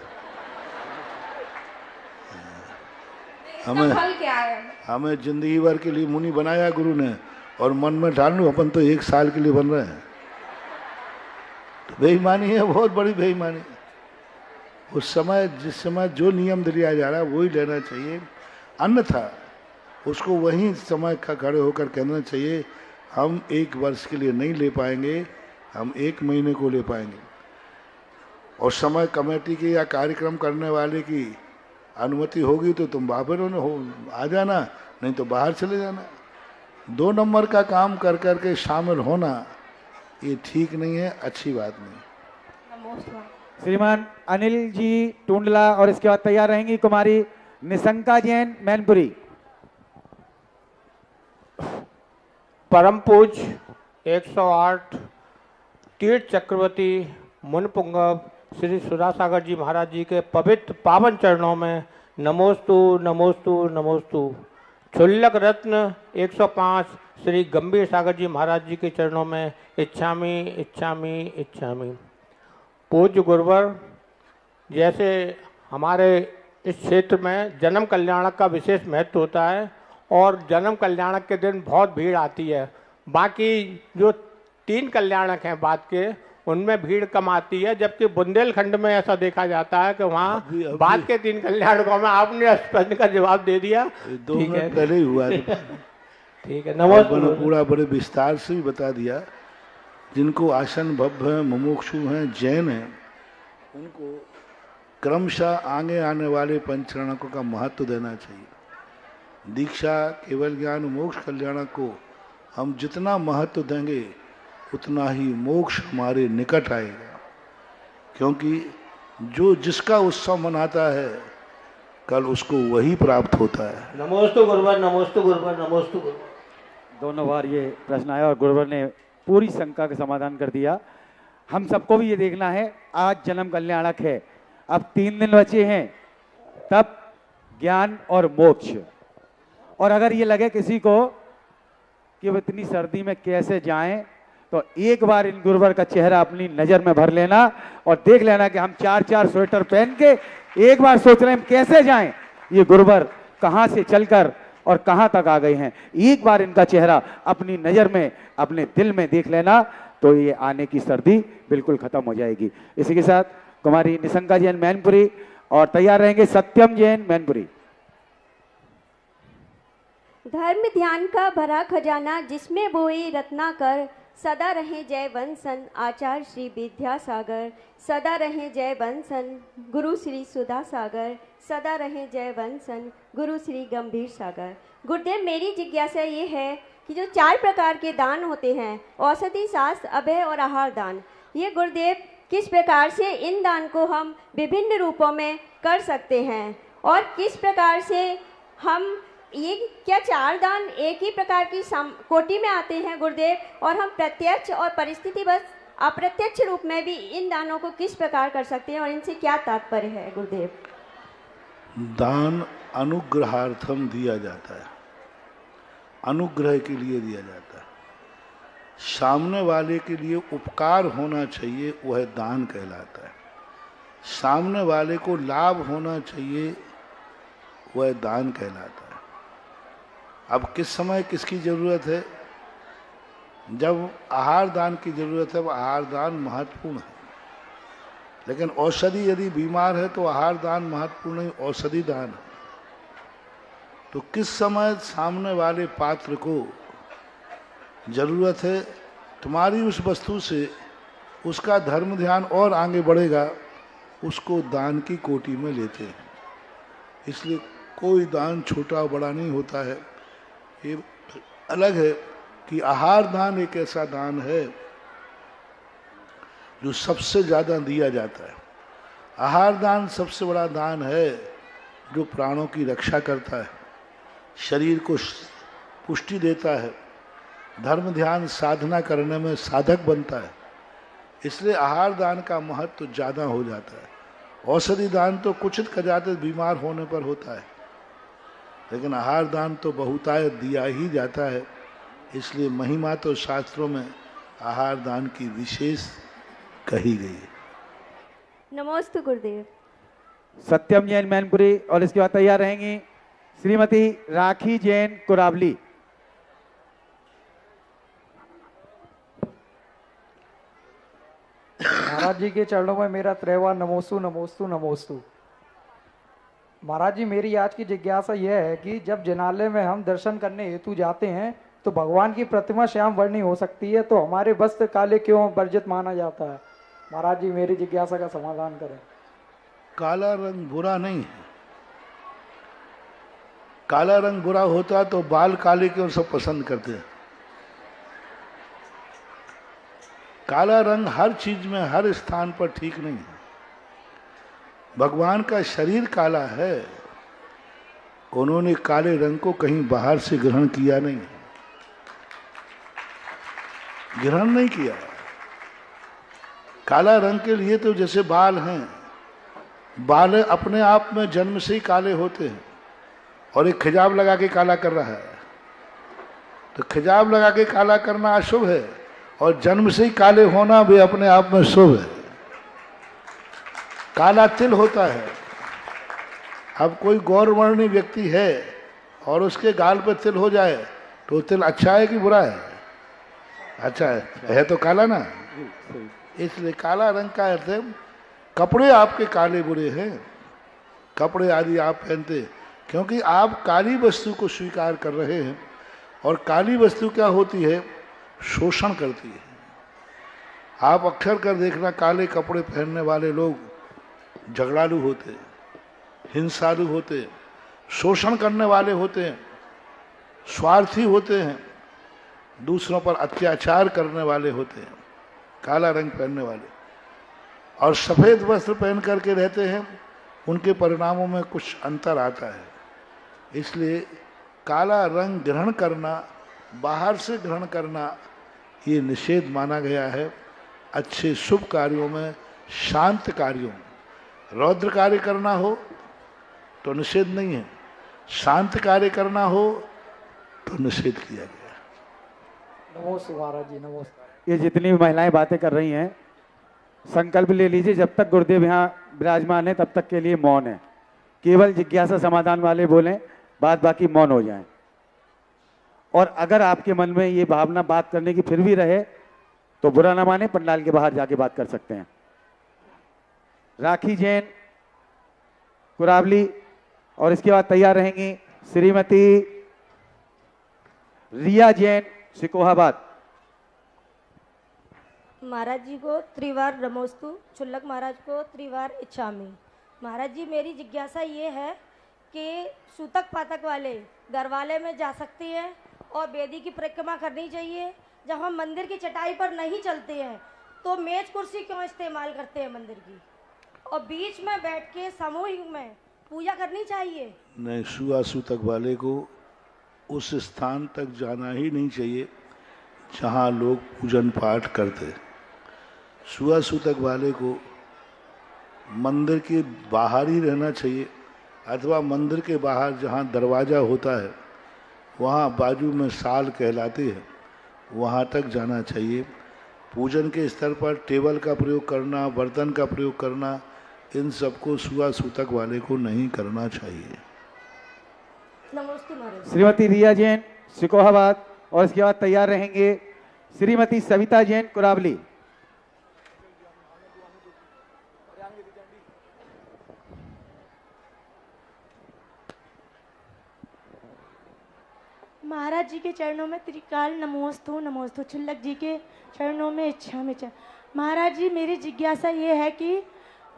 इसका फल क्या है? हमें जिंदगी भर के लिए मुनि बनाया गुरु ने, और मन में डाल लो अपन तो 1 साल के लिए बन रहे हैं, तो बेईमानी है, बहुत बड़ी बेईमानी। उस समय जिस समय जो नियम दिया जा रहा है वही लेना चाहिए, अन्यथा उसको वहीं समय का खड़े होकर कहना चाहिए हम 1 वर्ष के लिए नहीं ले पाएंगे, हम 1 महीने को ले पाएंगे। और समय कमेटी की या कार्यक्रम करने वाले की अनुमति होगी तो तुम बाबर हो आ जाना, नहीं तो बाहर चले जाना। 2 नंबर का काम कर करके शामिल होना ये ठीक नहीं है, अच्छी बात नहीं। श्रीमान अनिल जी टूंडला और इसके बाद तैयार रहेंगी कुमारी निशंका जैन मैनपुरी। परम पूज 108 तीर्थ चक्रवर्ती मुनिपुंगव श्री सुधासागर जी महाराज जी के पवित्र पावन चरणों में नमोस्तु नमोस्तु नमोस्तु। क्षुल्लक रत्न 105 श्री गंभीर सागर जी महाराज जी के चरणों में इच्छामी इच्छामी इच्छामी। पूज्य गुरुवर, जैसे हमारे इस क्षेत्र में जन्म कल्याणक का विशेष महत्व होता है और जन्म कल्याणक के दिन बहुत भीड़ आती है, बाकी जो 3 कल्याणक हैं बाद के उनमें भीड़ कम आती है, जबकि बुंदेलखंड में ऐसा देखा जाता है कि वहाँ बाद के 3 कल्याणकों में आपने इस प्रश्न का जवाब दे दिया। 2 मिनट पहले ही हुआ ठीक है, नमस्ते। पूरा बड़े विस्तार से भी बता दिया। जिनको आसन भव्य हैं, मुमुक्षु हैं, जैन हैं, उनको क्रमशः आगे आने वाले पंचरणकों का महत्व देना चाहिए। दीक्षा केवल ज्ञान मोक्ष कल्याणक को हम जितना महत्व देंगे उतना ही मोक्ष हमारे निकट आएगा, क्योंकि जो जिसका उत्सव मनाता है कल उसको वही प्राप्त होता है। नमोस्तु गुरुवर, नमोस्तु गुरुवर, नमोस्तु गुरुवर। दोनों बार ये प्रश्न आया और गुरुवर ने पूरी शंका का समाधान कर दिया। हम सबको भी ये देखना है, आज जन्म कल्याणक है, अब 3 दिन बचे हैं, तब ज्ञान और मोक्ष। और अगर ये लगे किसी को कि वो इतनी सर्दी में कैसे जाएं, तो एक बार इन गुरुवर का चेहरा अपनी नजर में भर लेना और देख लेना कि हम 4-4 स्वेटर पहन के एक बार सोच रहे हैं हम कैसे जाएं, ये गुरुवर कहां से चलकर और कहां तक आ गए हैं। एक बार इनका चेहरा अपनी नजर में, अपने दिल में देख लेना तो ये आने की सर्दी बिल्कुल खत्म हो जाएगी। इसी के साथ कुमारी निशंका जैन मैनपुरी और तैयार रहेंगे सत्यम जैन मैनपुरी। धर्म ध्यान का भरा खजाना जिसमें बोए रत्नाकर, सदा रहे जय वंशन आचार्य श्री विद्यासागर, सदा रहे जय वंशन गुरु श्री सुधा सागर, सदा रहे जय वंशन गुरु श्री गंभीर सागर। गुरुदेव, मेरी जिज्ञासा ये है कि जो 4 प्रकार के दान होते हैं, औषधि, शास्त्र, अभय और आहार दान, ये गुरुदेव किस प्रकार से इन दान को हम विभिन्न रूपों में कर सकते हैं और किस प्रकार से हम ये क्या 4 दान एक ही प्रकार की कोटि में आते हैं गुरुदेव, और हम प्रत्यक्ष और परिस्थितिवश अप्रत्यक्ष रूप में भी इन दानों को किस प्रकार कर सकते हैं और इनसे क्या तात्पर्य है गुरुदेव? दान अनुग्रहार्थम दिया जाता है, अनुग्रह के लिए दिया जाता है। सामने वाले के लिए उपकार होना चाहिए, वह दान कहलाता है। सामने वाले को लाभ होना चाहिए, वह दान कहलाता है। अब किस समय किसकी जरूरत है? जब आहार दान की जरूरत है, वह आहार दान महत्वपूर्ण है। लेकिन औषधि यदि बीमार है तो आहार दान महत्वपूर्ण नहीं, औषधि दान है। तो किस समय सामने वाले पात्र को जरूरत है, तुम्हारी उस वस्तु से उसका धर्म ध्यान और आगे बढ़ेगा, उसको दान की कोटि में लेते हैं। इसलिए कोई दान छोटा बड़ा नहीं होता है। ये अलग है कि आहार दान एक ऐसा दान है जो सबसे ज़्यादा दिया जाता है। आहार दान सबसे बड़ा दान है जो प्राणों की रक्षा करता है, शरीर को पुष्टि देता है, धर्म ध्यान साधना करने में साधक बनता है। इसलिए आहार दान का महत्व ज़्यादा हो जाता है। औषधि दान तो कुछ कदाचित बीमार होने पर होता है, लेकिन आहार दान तो बहुतायत दिया ही जाता है, इसलिए महिमा तो शास्त्रों में आहार दान की विशेष कही गई है। नमोस्तु गुरुदेव। सत्यम जैन मैनपुरी और इसके बाद तैयार रहेंगी श्रीमती राखी जैन कुरावली। महाराज जी के चरणों में मेरा त्रैवार नमोस्तु नमोस्तु नमोस्तु। महाराज जी, मेरी आज की जिज्ञासा यह है कि जब जिनालय में हम दर्शन करने हेतु जाते हैं तो भगवान की प्रतिमा श्याम वर्णी हो सकती है, तो हमारे वस्त्र काले क्यों वर्जित माना जाता है? महाराज जी, मेरी जिज्ञासा का समाधान करें। काला रंग बुरा नहीं है। काला रंग बुरा होता तो बाल काले क्यों सब पसंद करते हैं? काला रंग हर चीज में हर स्थान पर ठीक नहीं है। भगवान का शरीर काला है, उन्होंने काले रंग को कहीं बाहर से ग्रहण किया नहीं, ग्रहण नहीं किया। काला रंग के लिए तो जैसे बाल हैं, बाल अपने आप में जन्म से ही काले होते हैं, और एक खिजाब लगा के काला कर रहा है, तो खिजाब लगा के काला करना अशुभ है, और जन्म से ही काले होना भी अपने आप में शुभ है। काला तिल होता है। अब कोई गौरवर्णी व्यक्ति है और उसके गाल पे तिल हो जाए तो तिल अच्छा है कि बुरा है? अच्छा है तो काला ना। इसलिए काला रंग का अर्थ है कपड़े आपके काले बुरे हैं, कपड़े आदि आप पहनते क्योंकि आप काली वस्तु को स्वीकार कर रहे हैं, और काली वस्तु क्या होती है? शोषण करती है। आप अक्सर कर देखना काले कपड़े पहनने वाले लोग झगड़ालू होते, हिंसालु होते, शोषण करने वाले होते हैं, स्वार्थी होते हैं, दूसरों पर अत्याचार करने वाले होते हैं, काला रंग पहनने वाले। और सफेद वस्त्र पहन करके रहते हैं, उनके परिणामों में कुछ अंतर आता है। इसलिए काला रंग ग्रहण करना, बाहर से ग्रहण करना, ये निषेध माना गया है। अच्छे शुभ कार्यों में, शांत कार्यों में, रौद्र कार्य करना हो तो निषेध नहीं है, शांत कार्य करना हो तो निषेध किया गया। नमोस्तु महाराज जी, नमोस्तु। ये जितनी भी महिलाएं बातें कर रही हैं, संकल्प ले लीजिए जब तक गुरुदेव यहाँ विराजमान है तब तक के लिए मौन है। केवल जिज्ञासा समाधान वाले बोलें, बात बाकी मौन हो जाए। और अगर आपके मन में ये भावना बात करने की फिर भी रहे तो बुरा ना माने, पंडाल के बाहर जाके बात कर सकते हैं। राखी जैन कुरावली और इसके बाद तैयार रहेंगी श्रीमती रिया जैन सिकोहाबाद। महाराज जी को त्रिवार नमोस्तु, छुल्लक महाराज को त्रिवार इच्छामी। महाराज जी, मेरी जिज्ञासा ये है कि सूतक पातक वाले गरवाले में जा सकते हैं और वेदी की परिक्रमा करनी चाहिए। जब हम मंदिर की चटाई पर नहीं चलते हैं तो मेज कुर्सी क्यों इस्तेमाल करते हैं मंदिर की, और बीच में बैठ के सामूहिक में पूजा करनी चाहिए? नहीं, शुआ सूतक वाले को उस स्थान तक जाना ही नहीं चाहिए जहाँ लोग पूजन पाठ करते। शुआ सूतक वाले को मंदिर के बाहर ही रहना चाहिए, अथवा मंदिर के बाहर जहाँ दरवाज़ा होता है वहाँ बाजू में साल कहलाते हैं, वहाँ तक जाना चाहिए। पूजन के स्तर पर टेबल का प्रयोग करना, बर्तन का प्रयोग करना, इन सबको शुआ सूतक वाले को नहीं करना चाहिए। नमस्ते महाराज। श्रीमती रिया जैन सिकोहाबाद और इसके बाद तैयार रहेंगे श्रीमती सविता जैन कुरावली। महाराज जी के चरणों में त्रिकाल नमोस्तु नमोस्तु, छुल्लक जी के चरणों में इच्छा में महाराज जी, मेरी जिज्ञासा ये है कि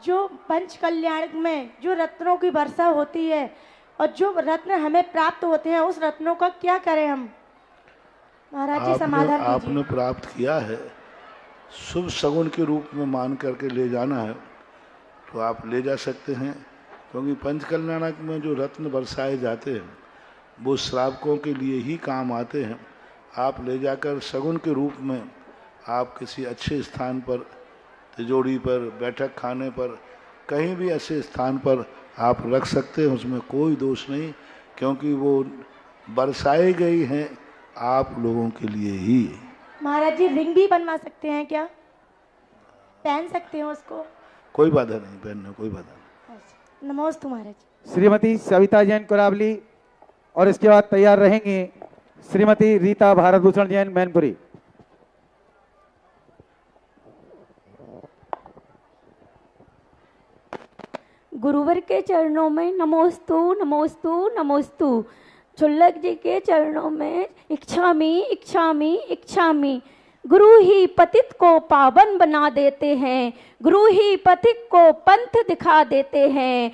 जो पंच कल्याण में जो रत्नों की वर्षा होती है और जो रत्न हमें प्राप्त होते हैं, उस रत्नों का क्या करें हम? महाराज जी समाधान कीजिए। आपने प्राप्त किया है, शुभ सगुन के रूप में मान करके ले जाना है तो आप ले जा सकते हैं, क्योंकि पंच कल्याणक में जो रत्न बरसाए जाते हैं वो श्रावकों के लिए ही काम आते हैं। आप ले जाकर सगुन के रूप में आप किसी अच्छे स्थान पर, तिजोरी पर, बैठक खाने पर, कहीं भी ऐसे स्थान पर आप रख सकते हैं, उसमें कोई दोष नहीं, क्योंकि वो बरसाए गई हैं आप लोगों के लिए ही। महाराज जी रिंग भी बनवा सकते हैं क्या? पहन सकते हैं उसको? कोई बाधा नहीं, पहनने कोई बाधा नहीं। नमोस्तु महाराज। श्रीमती सविता जैन कोरावली और इसके बाद तैयार रहेंगी श्रीमती रीता भारतभूषण जैन मैनपुरी। गुरुवर के चरणों में नमोस्तु नमोस्तु नमोस्तु। छुल्लक जी के चरणों में इच्छामी इच्छामी इच्छामी। गुरु ही पतित को पावन बना देते हैं, गुरु ही पथिक को पंथ दिखा देते हैं।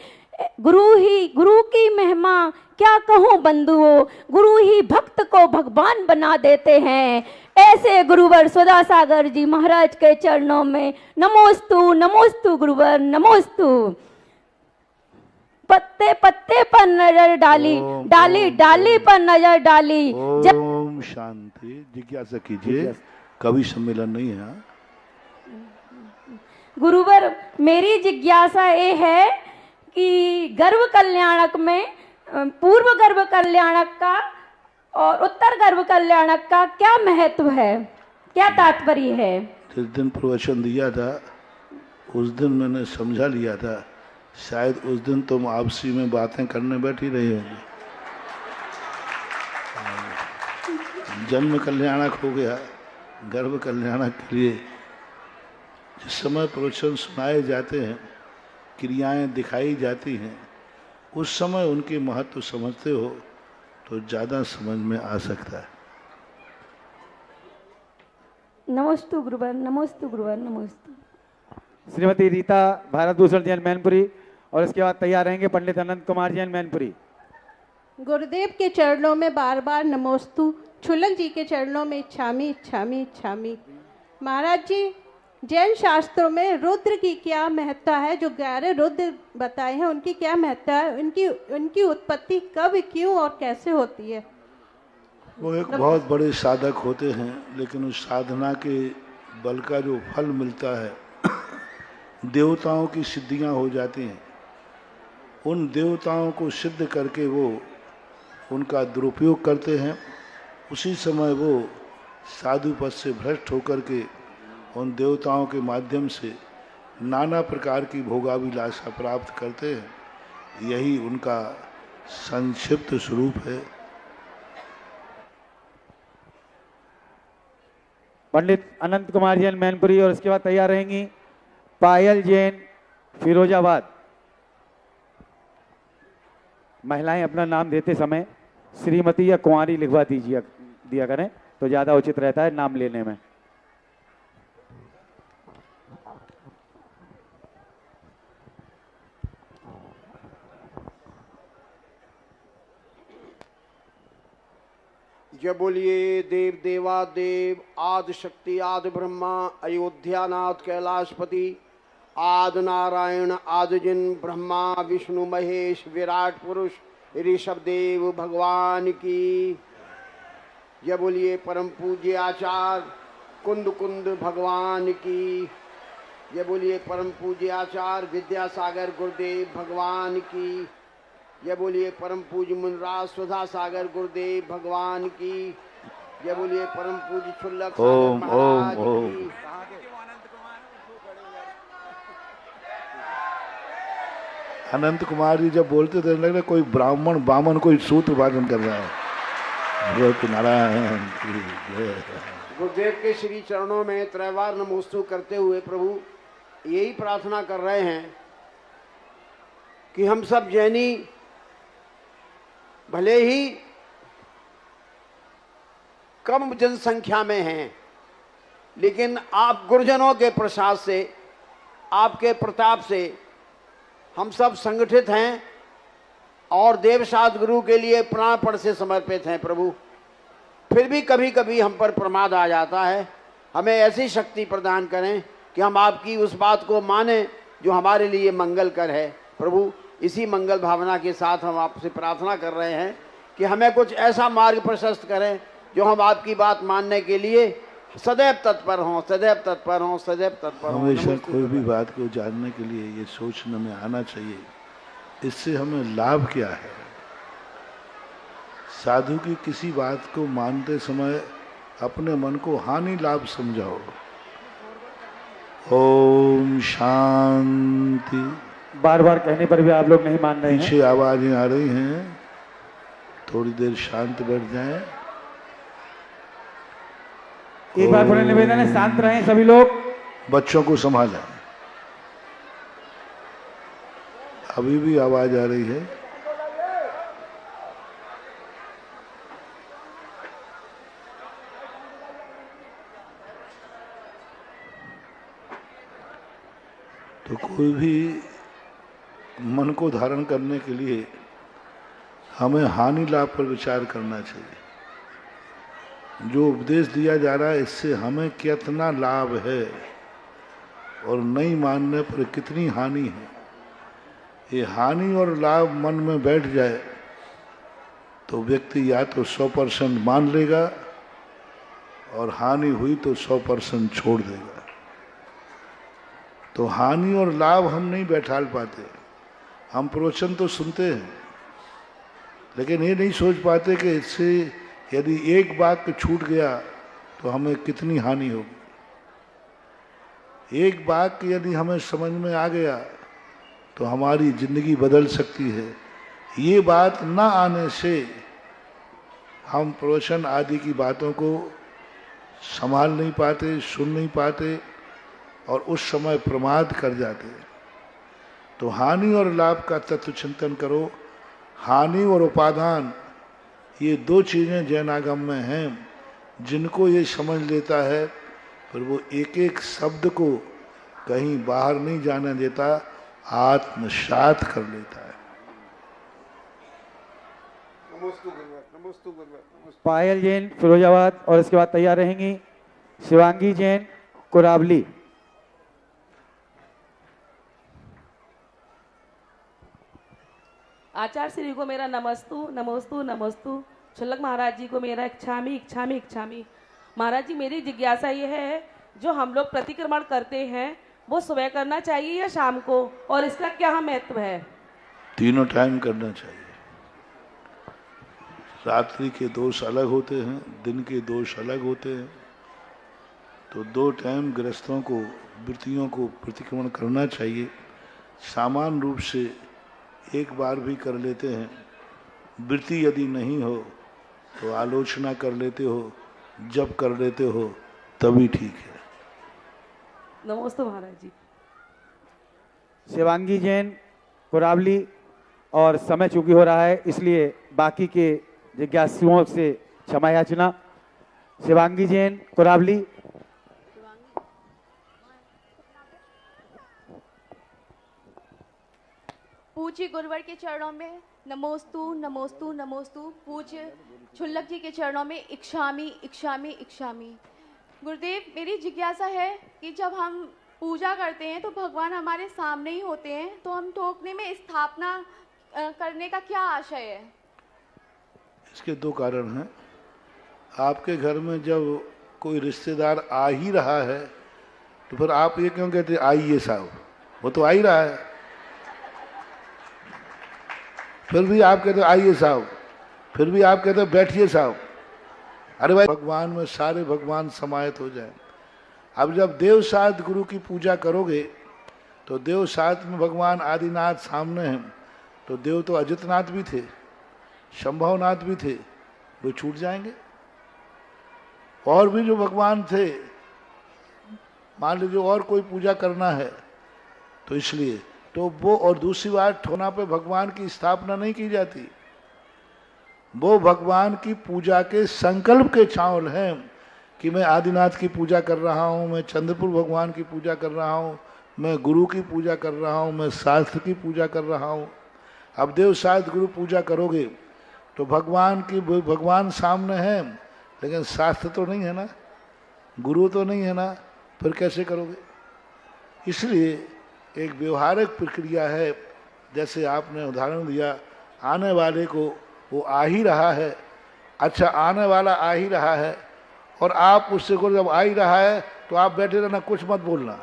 गुरु की महिमा क्या कहूँ बंधुओं, गुरु ही भक्त को भगवान बना देते हैं। ऐसे गुरुवर सुधा सागर जी महाराज के चरणों में नमोस्तु नमोस्तु गुरुवर नमोस्तु। पत्ते पत्ते पर नजर डाली, डाली डाली पर नजर डाली। ओम शांति। जिज्ञासा कीजिए, कवि सम्मेलन नहीं है। गुरुवर मेरी जिज्ञासा ये है कि गर्भ कल्याणक में पूर्व गर्भ कल्याणक का और उत्तर गर्भ कल्याणक का क्या महत्व है, क्या तात्पर्य है? जिस दिन प्रवचन दिया था उस दिन मैंने समझा लिया था, शायद उस दिन तुम आपसी में बातें करने बैठी रही होगी। जन्म कल्याणक हो गया, गर्भ कल्याणक के लिए जिस समय प्रवचन सुनाए जाते हैं, क्रियाएं दिखाई जाती हैं, उस समय उनके महत्व समझते हो तो ज़्यादा समझ में आ सकता है। नमोस्तु गुरुवर नमोस्तु गुरुवर नमोस्तु। श्रीमती रीता भारतभूषण जैन मैनपुरी और इसके बाद तैयार रहेंगे पंडित अनंत कुमार जैन मैनपुरी। गुरुदेव के चरणों में बार बार नमोस्तु। छुल्लक जी के चरणों में इच्छामी इच्छामी इच्छामी। महाराज जी जैन शास्त्रों में रुद्र की क्या महत्ता है? जो 11 रुद्र बताए हैं उनकी क्या महत्ता है? उनकी उत्पत्ति कब, क्यों और कैसे होती है? वो एक बहुत बड़े साधक होते हैं, लेकिन उस साधना के बल का जो फल मिलता है, देवताओं की सिद्धियां हो जाती हैं। उन देवताओं को सिद्ध करके वो उनका दुरुपयोग करते हैं। उसी समय वो साधु पद से भ्रष्ट होकर के उन देवताओं के माध्यम से नाना प्रकार की भोगाभिलाषा प्राप्त करते हैं। यही उनका संक्षिप्त स्वरूप है। पंडित अनंत कुमार जैन मैनपुरी और इसके बाद तैयार रहेंगी पायल जैन फिरोजाबाद। महिलाएं अपना नाम देते समय श्रीमती या कुंवारी लिखवा दिया करें तो ज़्यादा उचित रहता है नाम लेने में। जय बोलिए देव देवा देव आदि शक्ति आदि ब्रह्मा अयोध्यानाथ कैलाशपति आदि नारायण आदि जिन ब्रह्मा विष्णु महेश विराट पुरुष ऋषभ देव भगवान की। जय बोलिए परम पूज्य आचार्य कुंद कुंद भगवान की। जय बोलिए परम पूज्य आचार्य विद्यासागर गुरुदेव भगवान की। जय बोलिए परम पूज्य मुनराज सुधा सागर गुरुदेव भगवान की। जय बोलिए परम पूज्य छुल्लक सागर महाराज की। अनंत कुमार जी जब बोलते थे लग रहा कोई ब्राह्मण बामन कोई सूत्र वादन कर रहा है। नारायण की जय। गुरुदेव के श्री चरणों में त्रैवार नमोस्तु करते हुए प्रभु यही प्रार्थना कर रहे हैं कि हम सब जैनी भले ही कम जनसंख्या में हैं, लेकिन आप गुरुजनों के प्रसाद से, आपके प्रताप से हम सब संगठित हैं और देवसाद गुरु के लिए प्राणपण से समर्पित हैं प्रभु। फिर भी कभी कभी हम पर प्रमाद आ जाता है, हमें ऐसी शक्ति प्रदान करें कि हम आपकी उस बात को माने जो हमारे लिए मंगलकर है प्रभु। इसी मंगल भावना के साथ हम आपसे प्रार्थना कर रहे हैं कि हमें कुछ ऐसा मार्ग प्रशस्त करें जो हम आपकी बात मानने के लिए सदैव तत्पर हों, सदैव तत्पर हों, सदैव तत्पर हों। हमेशा कोई भी बात को जानने के लिए ये सोचने में आना चाहिए, इससे हमें लाभ क्या है। साधु की किसी बात को मानते समय अपने मन को हानि लाभ समझाओ। ओम शांति। बार बार कहने पर भी आप लोग नहीं मान रहे हैं। पीछे आवाजें आ रही हैं, थोड़ी देर शांत बैठ जाएं। एक बार थोड़े निवेदन है, शांत रहें सभी लोग। बच्चों को संभालें। अभी भी आवाज आ रही है। तो कोई भी मन को धारण करने के लिए हमें हानि लाभ पर विचार करना चाहिए। जो उपदेश दिया जा रहा है इससे हमें कितना लाभ है और नहीं मानने पर कितनी हानि है। ये हानि और लाभ मन में बैठ जाए तो व्यक्ति या तो 100% मान लेगा और हानि हुई तो 100% छोड़ देगा। तो हानि और लाभ हम नहीं बैठाल पाते। हम प्रवचन तो सुनते हैं लेकिन ये नहीं सोच पाते कि इससे यदि एक वाक्य छूट गया तो हमें कितनी हानि होगी। एक वाक्य यदि हमें समझ में आ गया तो हमारी जिंदगी बदल सकती है। ये बात न आने से हम प्रवचन आदि की बातों को संभाल नहीं पाते, सुन नहीं पाते और उस समय प्रमाद कर जाते। तो हानि और लाभ का तत्व चिंतन करो। हानि और उपादान ये दो चीजें जैनागम में हैं। जिनको ये समझ लेता है फिर वो एक एक शब्द को कहीं बाहर नहीं जाने देता, आत्मसात कर लेता है। पायल जैन फिरोजाबाद और इसके बाद तैयार रहेंगी शिवांगी जैन कुरावली। आचार्य श्री को मेरा नमस्तु नमस्तु नमस्तु। छुल्लक महाराज जी को मेरा इच्छामी इच्छामी इच्छामी। महाराज जी मेरी जिज्ञासा ये है, जो हम लोग प्रतिक्रमण करते हैं वो सुबह करना चाहिए या शाम को, और इसका क्या महत्व है? तीनों टाइम करना चाहिए। रात्रि के दोष अलग होते हैं, दिन के दोष अलग होते हैं। तो दो टाइम गृहस्थों को, वृत्तियों को प्रतिक्रमण करना चाहिए। सामान्य रूप से एक बार भी कर लेते हैं। वृत्ति यदि नहीं हो तो आलोचना कर लेते हो, जब कर लेते हो तभी ठीक है। नमस्ते महाराज जी। शिवांगी जैन कुरावली, और समय चूंकि हो रहा है इसलिए बाकी के जिज्ञासुओं से क्षमा याचना। शिवांगी जैन कुरावली। पूज्य गुरुवर के चरणों में नमोस्तु नमोस्तु नमोस्तु। पूज्य छुल्लक जी के चरणों में इक्षामी इक्षामी इक्षामी। गुरुदेव मेरी जिज्ञासा है कि जब हम पूजा करते हैं तो भगवान हमारे सामने ही होते हैं, तो हम टोकने में स्थापना करने का क्या आशय है? इसके दो कारण हैं। आपके घर में जब कोई रिश्तेदार आ ही रहा है तो फिर आप ये क्यों कहते आइए साहब, वो तो आ ही रहा है। फिर भी आप कहते आइए साहब, फिर भी आप कहते बैठिए साहब। अरे भाई, भगवान में सारे भगवान समाहित हो जाए। अब जब देव साथ गुरु की पूजा करोगे तो देव साथ में भगवान आदिनाथ सामने हैं, तो देव तो अजितनाथ भी थे, संभवनाथ भी थे, वो छूट जाएंगे। और भी जो भगवान थे, मान लीजिए और कोई पूजा करना है तो इसलिए तो वो। और दूसरी बात, ठोना पे भगवान की स्थापना नहीं की जाती। वो भगवान की पूजा के संकल्प के छावल हैं कि मैं आदिनाथ की पूजा कर रहा हूँ, मैं चंद्रपुर भगवान की पूजा कर रहा हूँ, मैं गुरु की पूजा कर रहा हूँ, मैं शास्त्र की पूजा कर रहा हूँ। अब देव शास्त्र गुरु पूजा करोगे तो भगवान सामने है, लेकिन शास्त्र तो नहीं है ना, गुरु तो नहीं है ना, फिर कैसे करोगे? इसलिए एक व्यवहारिक प्रक्रिया है। जैसे आपने उदाहरण दिया, आने वाले को वो आ ही रहा है। अच्छा, आने वाला आ ही रहा है और आप उससे को जब आ ही रहा है तो आप बैठे रहना, कुछ मत बोलना।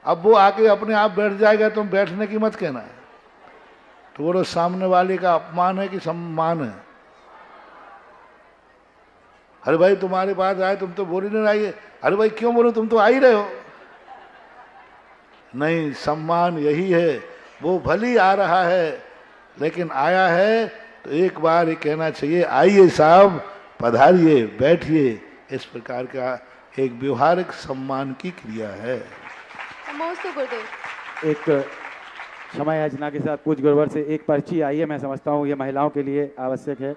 अब वो आके अपने आप बैठ जाएगा, तुम बैठने की मत कहना है। तो बोलो सामने वाले का अपमान है कि सम्मान है? अरे भाई तुम्हारे पास आए, तुम तो बोल ही नहीं रही। अरे भाई क्यों बोलो, तुम तो आ ही रहे हो। नहीं, सम्मान यही है। वो भली आ रहा है, लेकिन आया है तो एक बार ये कहना चाहिए, आइए साहब, पधारिए, बैठिए। इस प्रकार का एक व्यवहारिक सम्मान की क्रिया है। नमोस्तु गुरुदेव। एक क्षमा याचना के साथ पूज्य गुरुवर से एक पर्ची आई है, मैं समझता हूँ ये महिलाओं के लिए आवश्यक है।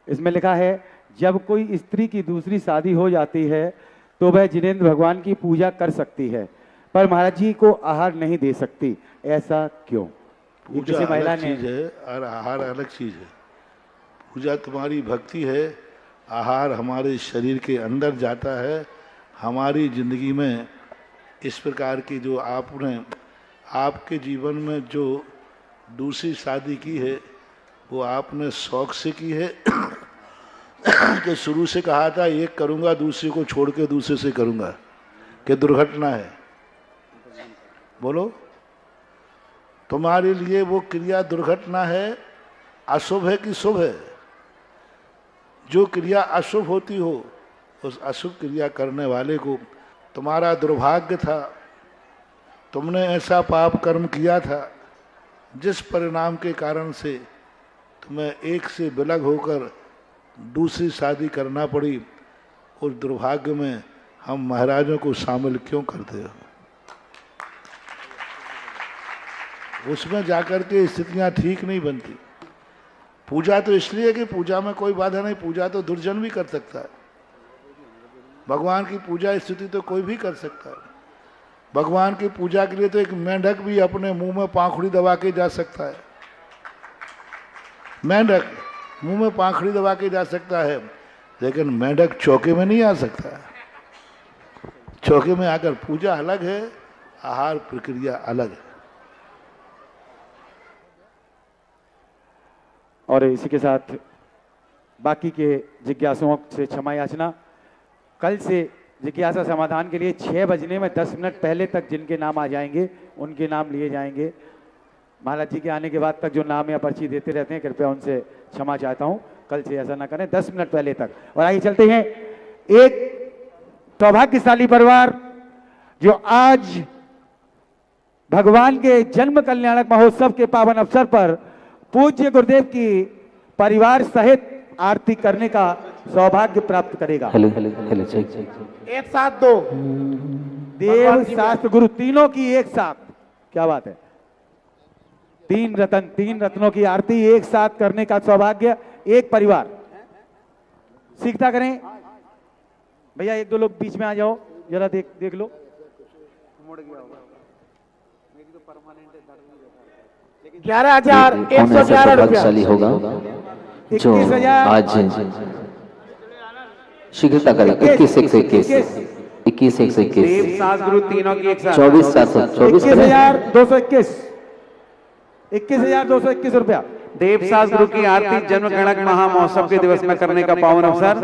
इसमें लिखा है, जब कोई स्त्री की दूसरी शादी हो जाती है तो वह जिनेंद्र भगवान की पूजा कर सकती है, पर महाराज जी को आहार नहीं दे सकती, ऐसा क्यों? पूजा अलग चीज है और आहार अलग चीज है। पूजा तुम्हारी भक्ति है, आहार हमारे शरीर के अंदर जाता है। हमारी जिंदगी में इस प्रकार की जो आपने आपके जीवन में जो दूसरी शादी की है, वो आपने शौक से की है कि शुरू से कहा था एक करूंगा दूसरे को छोड़ के दूसरे से करूंगा, कि दुर्घटना है? बोलो, तुम्हारे लिए वो क्रिया दुर्घटना है, अशुभ है कि शुभ है? जो क्रिया अशुभ होती हो, उस अशुभ क्रिया करने वाले को तुम्हारा दुर्भाग्य था, तुमने ऐसा पाप कर्म किया था जिस परिणाम के कारण से तुम्हें एक से विलग होकर दूसरी शादी करना पड़ी। उस दुर्भाग्य में हम महाराजों को शामिल क्यों करते हो? उसमें जाकर के स्थितियां ठीक नहीं बनती। पूजा तो इसलिए कि पूजा में कोई बाधा नहीं, पूजा तो दुर्जन भी कर सकता है। भगवान की पूजा स्थिति तो कोई भी कर सकता है। भगवान की पूजा के लिए तो एक मेंढक भी अपने मुंह में पाखुड़ी दबा के जा सकता है। मेंढक मुंह में पाखुड़ी दबा के जा सकता है, लेकिन मेंढक चौके में नहीं आ सकता। चौके में आकर पूजा अलग है, आहार प्रक्रिया अलग है। और इसी के साथ बाकी के जिज्ञासुओं से क्षमा याचना। कल से जिज्ञासा समाधान के लिए 6 बजने में 10 मिनट पहले तक जिनके नाम आ जाएंगे उनके नाम लिए जाएंगे। महाराज जी के आने के बाद तक जो नाम या पर्ची देते रहते हैं, कृपया उनसे क्षमा चाहता हूं। कल से ऐसा ना करें, 10 मिनट पहले तक। और आइए चलते हैं, एक सौभाग्यशाली परिवार जो आज भगवान के जन्म कल्याणक महोत्सव के पावन अवसर पर पूज्य गुरुदेव की परिवार सहित आरती करने का सौभाग्य प्राप्त करेगा। एक साथ दो देव शास्त्र गुरु तीनों की एक साथ, क्या बात है, 3 रत्न, 3 रत्नों की आरती एक साथ करने का सौभाग्य एक परिवार। सीखता करें भैया, 1-2 लोग बीच में आ जाओ, जरा देख लो। 11,111 रुपया होगा जो आज शीघ्रता करें। 21,121 गुरु तीनों की एक साथ 24,724 21,221 21,221 रुपया। देवसास गुरु की आरती जन्म गणक महामहोत्सव के दिवस में करने का पावन अवसर।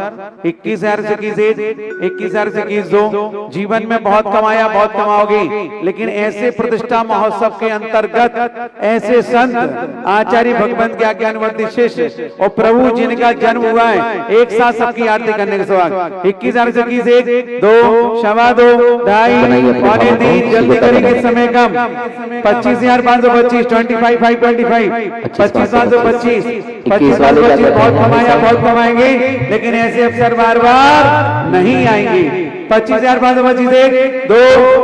21,000 से 21,000 से 21,200। जीवन में बहुत कमाया, बहुत कमाओगी, लेकिन ऐसे प्रतिष्ठा महोत्सव के अंतर्गत ऐसे संत आचार्य भगवंत के आज्ञानुवर्ती शिष्य और प्रभु जिनका जन्म हुआ है, एक साथ सबकी आरती करने का सौभाग्य। 21,000 से 21,1, 2, सवा 2, 2.5, पौने 3, जल्दी करेंगे, समय कम। 25,525, 25,525, 25,525, 25,525 बहुत कमाया, बहुत कमाएंगे, लेकिन ऐसे अवसर बार बार नहीं आएंगे। 25,525, 1, 2,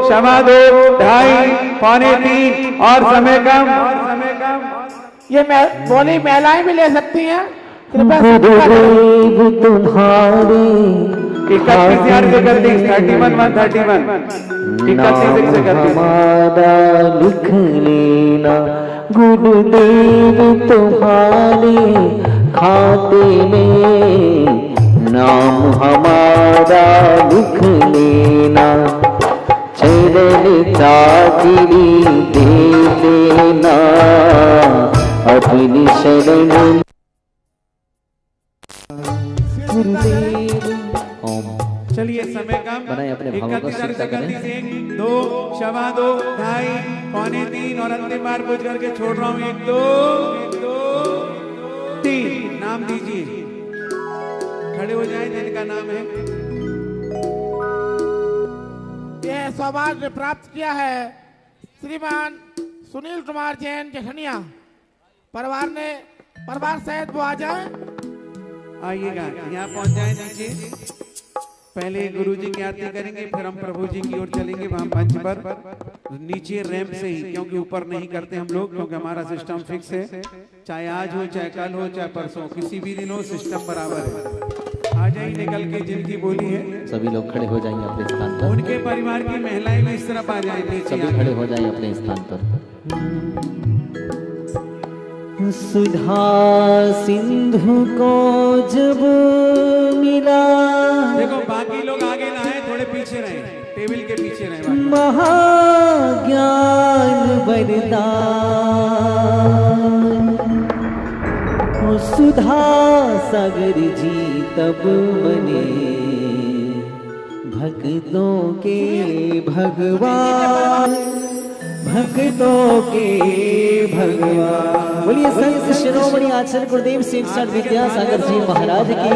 सवा 2, 2.5, पौने 3 और समय कम। ये बोली महिलाएं भी ले सकती हैं। 31,000 से 31, 31 से 31 लिख लेना गुरुदेव तुम्हारे खाते में, नाम हमारा लिख लेना, चरण चाकरी दे देना अपनी शरण। चलिए समय कम। बनाए अपने भावों को 31,000 से 31, 2, सवा 2, 2.5, पौने 3 3 और अंतिम बार पूछ करके छोड़ रहा हूं। 1 2 3 नाम दीजिए। खड़े हो जाएं जिनका नाम है। यह सौभाग्य प्राप्त किया है श्रीमान सुनील कुमार जैन जखनिया। परिवार सहित वो आ जाए। आइएगा, यहाँ पहुंच जाए नीचे। पहले गुरु जी की आरती करेंगे, फिर हम प्रभु जी की ओर चलेंगे वहां मंच पर। नीचे रैंप से ही, क्योंकि ऊपर नहीं करते हम लोग, क्योंकि हमारा सिस्टम फिक्स है। चाहे आज हो, चाहे कल हो, चाहे परसों, किसी भी दिन हो, सिस्टम बराबर है। आ जाइए निकल के, जिनकी बोली है। सभी लोग खड़े हो जाएंगे अपने स्थान पर। उनके परिवार की महिलाएं भी इस तरफ आ जाए नीचे। सभी खड़े हो जाएंगे अपने स्थान पर। सुधा सिंधु को जब मिला, देखो बाकी लोग आगे ना आए, थोड़े पीछे रहे, टेबल के पीछे रहे। महाज्ञान वरदान सुधा सागर जी तब बने, भक्तों के भगवान, भक्तों के भगवान। बोलिए संत शिरोमणि आचार्य गुरुदेव सिंह सर विद्यासागर जी महाराज की।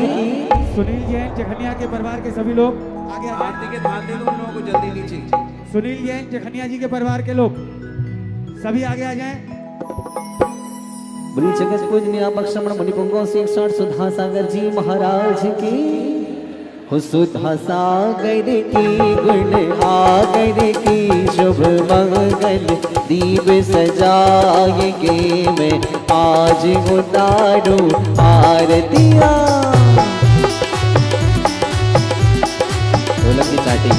सुनील जैन जखनिया के परिवार के सभी लोग आगे आरती के ध्यान दे दो उन लोगों को जल्दी नीचे। सुनील जैन जखनिया जी के परिवार के लोग सभी आगे आ जाएं। बोलिए जगत पूजनीय बख्शमण मुनिपुंगों सिंह सर सुधा सागर जी महाराज की। हो सुधा सागर की गुण आगर की शुभ मंगल दीप सजाएंगे, मैं आज उतारू आरतियां। ढोलक की चाटी।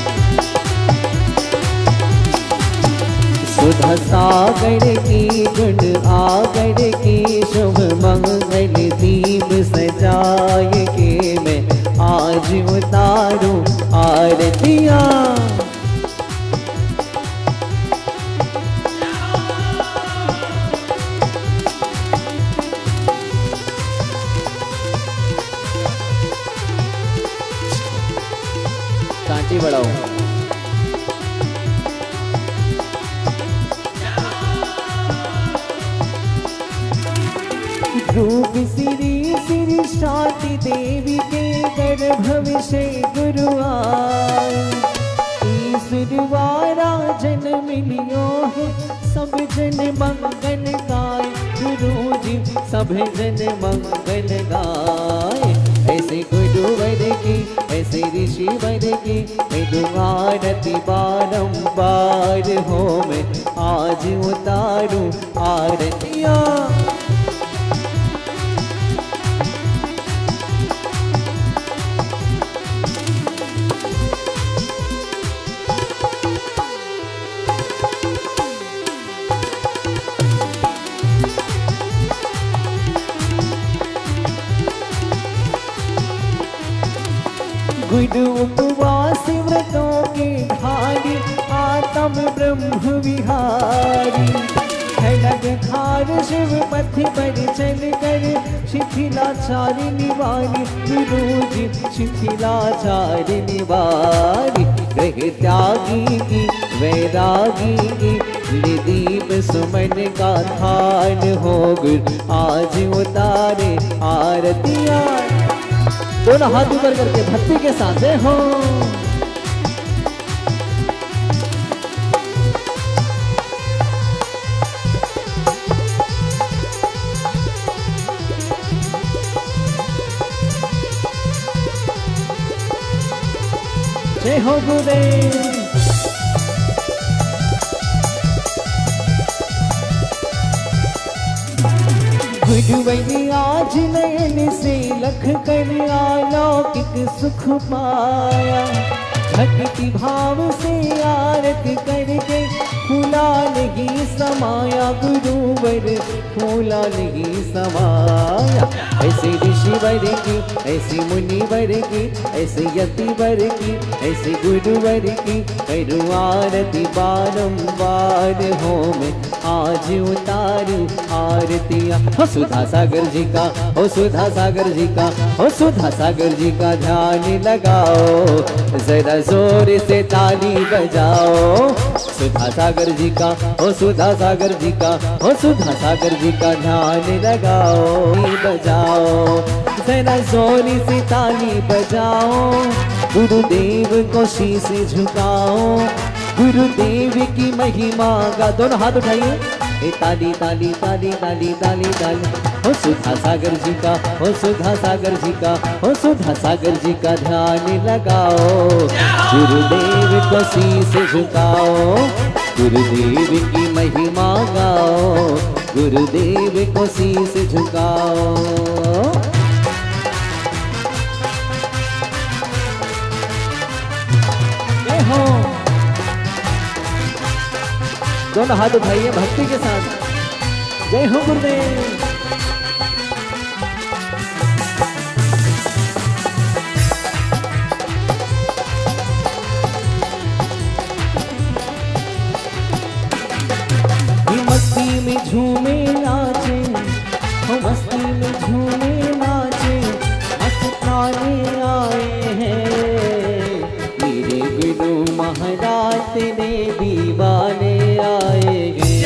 सुधा सागर की गुण आगर की शुभ मंगल दीप सजाएंगे, मैं आज उतारू आरतियां। कांटी बढ़ाओ। रूप श्री श्री शांति देवी के गर्भ से गुरुआर, ईश्वरवारा जन मिलियो है, सब जन मंगल गाय। गुरु जी सब जन मंगल गाय। ऐसे गुरुवर की, ऐसे ऋषिवर की, आरती बारंबार हो, मैं आज उतारू आरतियां। गुरु उपवास व्रतों के धारी, आत्म ब्रह्म विहारी। खड़ग धार शिव पथ पर चल कर, शिथिलाचार्य निवारी। गुरु जी शिथिलाचार्य निवारी। ग्रह त्यागी की वैरागी की, दीप सुमन का धान हो, गुरु आज उतारे आरतियां। दोनों हाथ ऊपर करके भक्ति के साथ हो। जय हो गुरुदेव। गुरुवैनी आज नयन से लख कर अलौकिक सुख पाया। भक्ति भाव से आरती करके फूला नहीं समाया। गुरुवर फूला नहीं समाया। ऐसे ऋषिवर की, ऐसी मुनिवर की, ऐसे यतिवर की, ऐसे गुरुवर की करूँ आरती बारंबार हो, मैं आज उतारू आरतियां। हो सुधा सागर जी का, हो सुधा सागर जी का, हो सुधा सागर जी का ध्यान लगाओ, जरा जोर से ताली बजाओ। सुधा सागर सागर जी का, ओ सुधा सागर जी का, ओ सुधा सागर जी का ध्यान लगाओ। बजाओ जरा जोरी से ताली बजाओ, गुरुदेव को शीश झुकाओ, गुरुदेव की महिमा का। दोनों हाथ उठाइए, ए ताली ताली ताली ताली ताली ताली। हो सुधा सागर जी का, हो सुधा सागर जी का, हो सुधा सागर जी का ध्यान लगाओ, गुरुदेव को शीश झुकाओ, गुरुदेव की महिमा गाओ, गुरुदेव को शीश झुकाओ। जय हो। दोनों हाथ उठाइए भक्ति के साथ। जय हो गुरुदेव। मस्ती में झूमे नाचे, हो मस्ती में झूमे नाचे, मस्ताने आए हैं मेरे गुरु महाराज तेरे दीवाने आए हैं,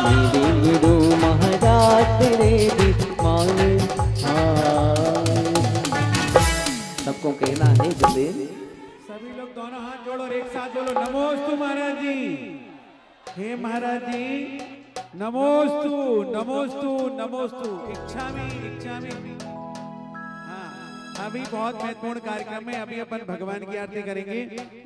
मेरे गुरु महाराज तेरे दीवाने आए। सबको कहना है गुरुदेव। सभी लोग दोनों हाथ जोड़ो और एक साथ बोलो नमोस्तु महाराज जी। हे महाराज जी नमोस्तु नमोस्तु नमोस्तु। इच्छामि इच्छामि। हाँ अभी बहुत महत्वपूर्ण कार्यक्रम है। अभी अपन भगवान की आरती करेंगे।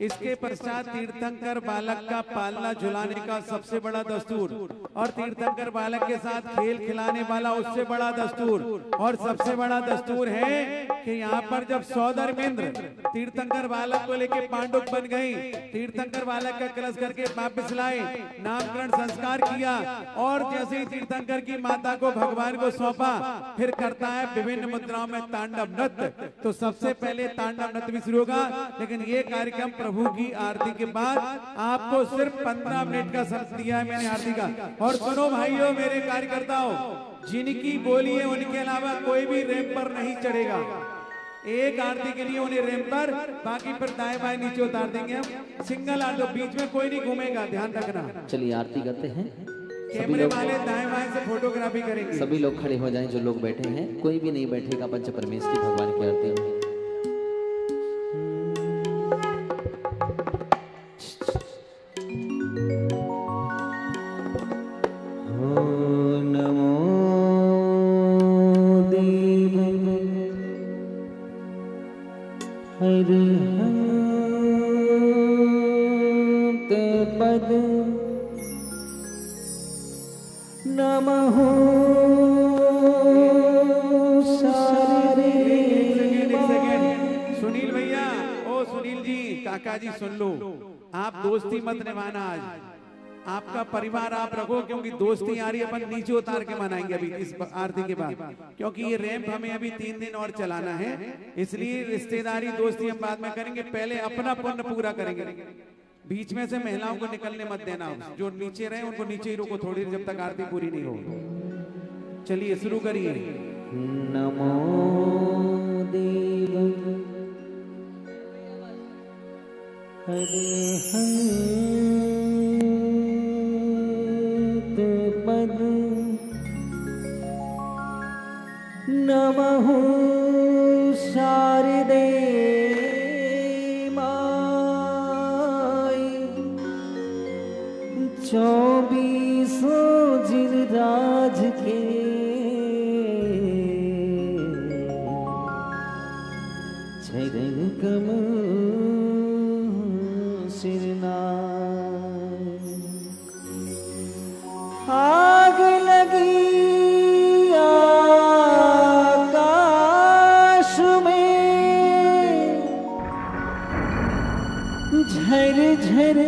इसके पश्चात तीर्थंकर बालक का पालना झुलाने का सबसे बड़ा दस्तूर, और तीर्थंकर बालक के साथ खेल खिलाने वाला उससे बड़ा दस्तूर, और सबसे बड़ा दस्तूर है कि यहाँ पर जब सौधर्मेंद्र तीर्थंकर बालक को लेके पांडुप बन गई, तीर्थंकर बालक का कलश करके वापस लाए, नामकरण संस्कार किया, और जैसे ही तीर्थंकर की माता को भगवान को सौंपा, फिर करता है विभिन्न मुद्राओं में तांडव नृत्य। तो सबसे पहले तांडव नृत्य भी शुरू होगा, लेकिन ये कार्यक्रम प्रभु की आरती के बाद आपको सिर्फ 15 मिनट का समय दिया है मैंने आरती का। और सुनो भाइयों मेरे कार्यकर्ताओं, जिनकी बोली है उनके अलावा कोई भी रैंप पर नहीं चढ़ेगा। एक आरती के लिए उन्हें रैंप पर, बाकी फिर दाएं बाएं नीचे उतार देंगे हम। सिंगल आरती, बीच में कोई नहीं घूमेगा, ध्यान रखना। चलिए आरती करते हैं। कैमरे वाले दाएं बाएं से फोटोग्राफी करेंगे। सभी लोग खड़े हो जाएं जो लोग बैठे हैं, कोई भी नहीं बैठेगा। पंच परमेश्वरी भगवान की आरती में सुनील भैया, ओ सुनील जी, काका जी सुन लो, आप दोस्ती मत निभाना। आज आपका परिवार आप रखो, क्योंकि दोस्ती आ रही है, अपन नीचे उतार के मनाएंगे अभी इस आरती के बाद, क्योंकि ये रैंप हमें अभी 3 दिन और चलाना है। इसलिए रिश्तेदारी दोस्ती हम बाद में करेंगे, पहले अपना पुण्य पूरा करेंगे। बीच में से महिलाओं को निकलने मत देना, जो नीचे रहे उनको नीचे ही रोको थोड़ी देर, जब तक आरती पूरी नहीं हो। चलिए शुरू करिए। नमो देव हरे पद नमः शारदे माई 24 जिन राज के चरण कमल आग लगी आकाश में, झर झर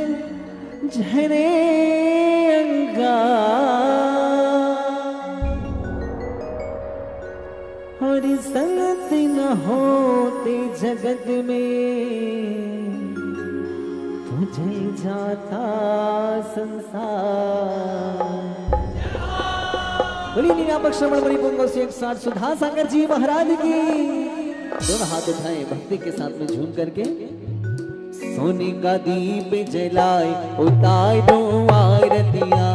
झरे अंगार, और संत न होते जगत में जल जाता संसार। बड़ी लीलापक श्रवण बड़ी पुंगों से 160 सुधा सागर जी महाराज की। दोनों हाथ उठाएं भक्ति के साथ में झूम करके। सोने का दीप जलाए उतारो आरतियाँ।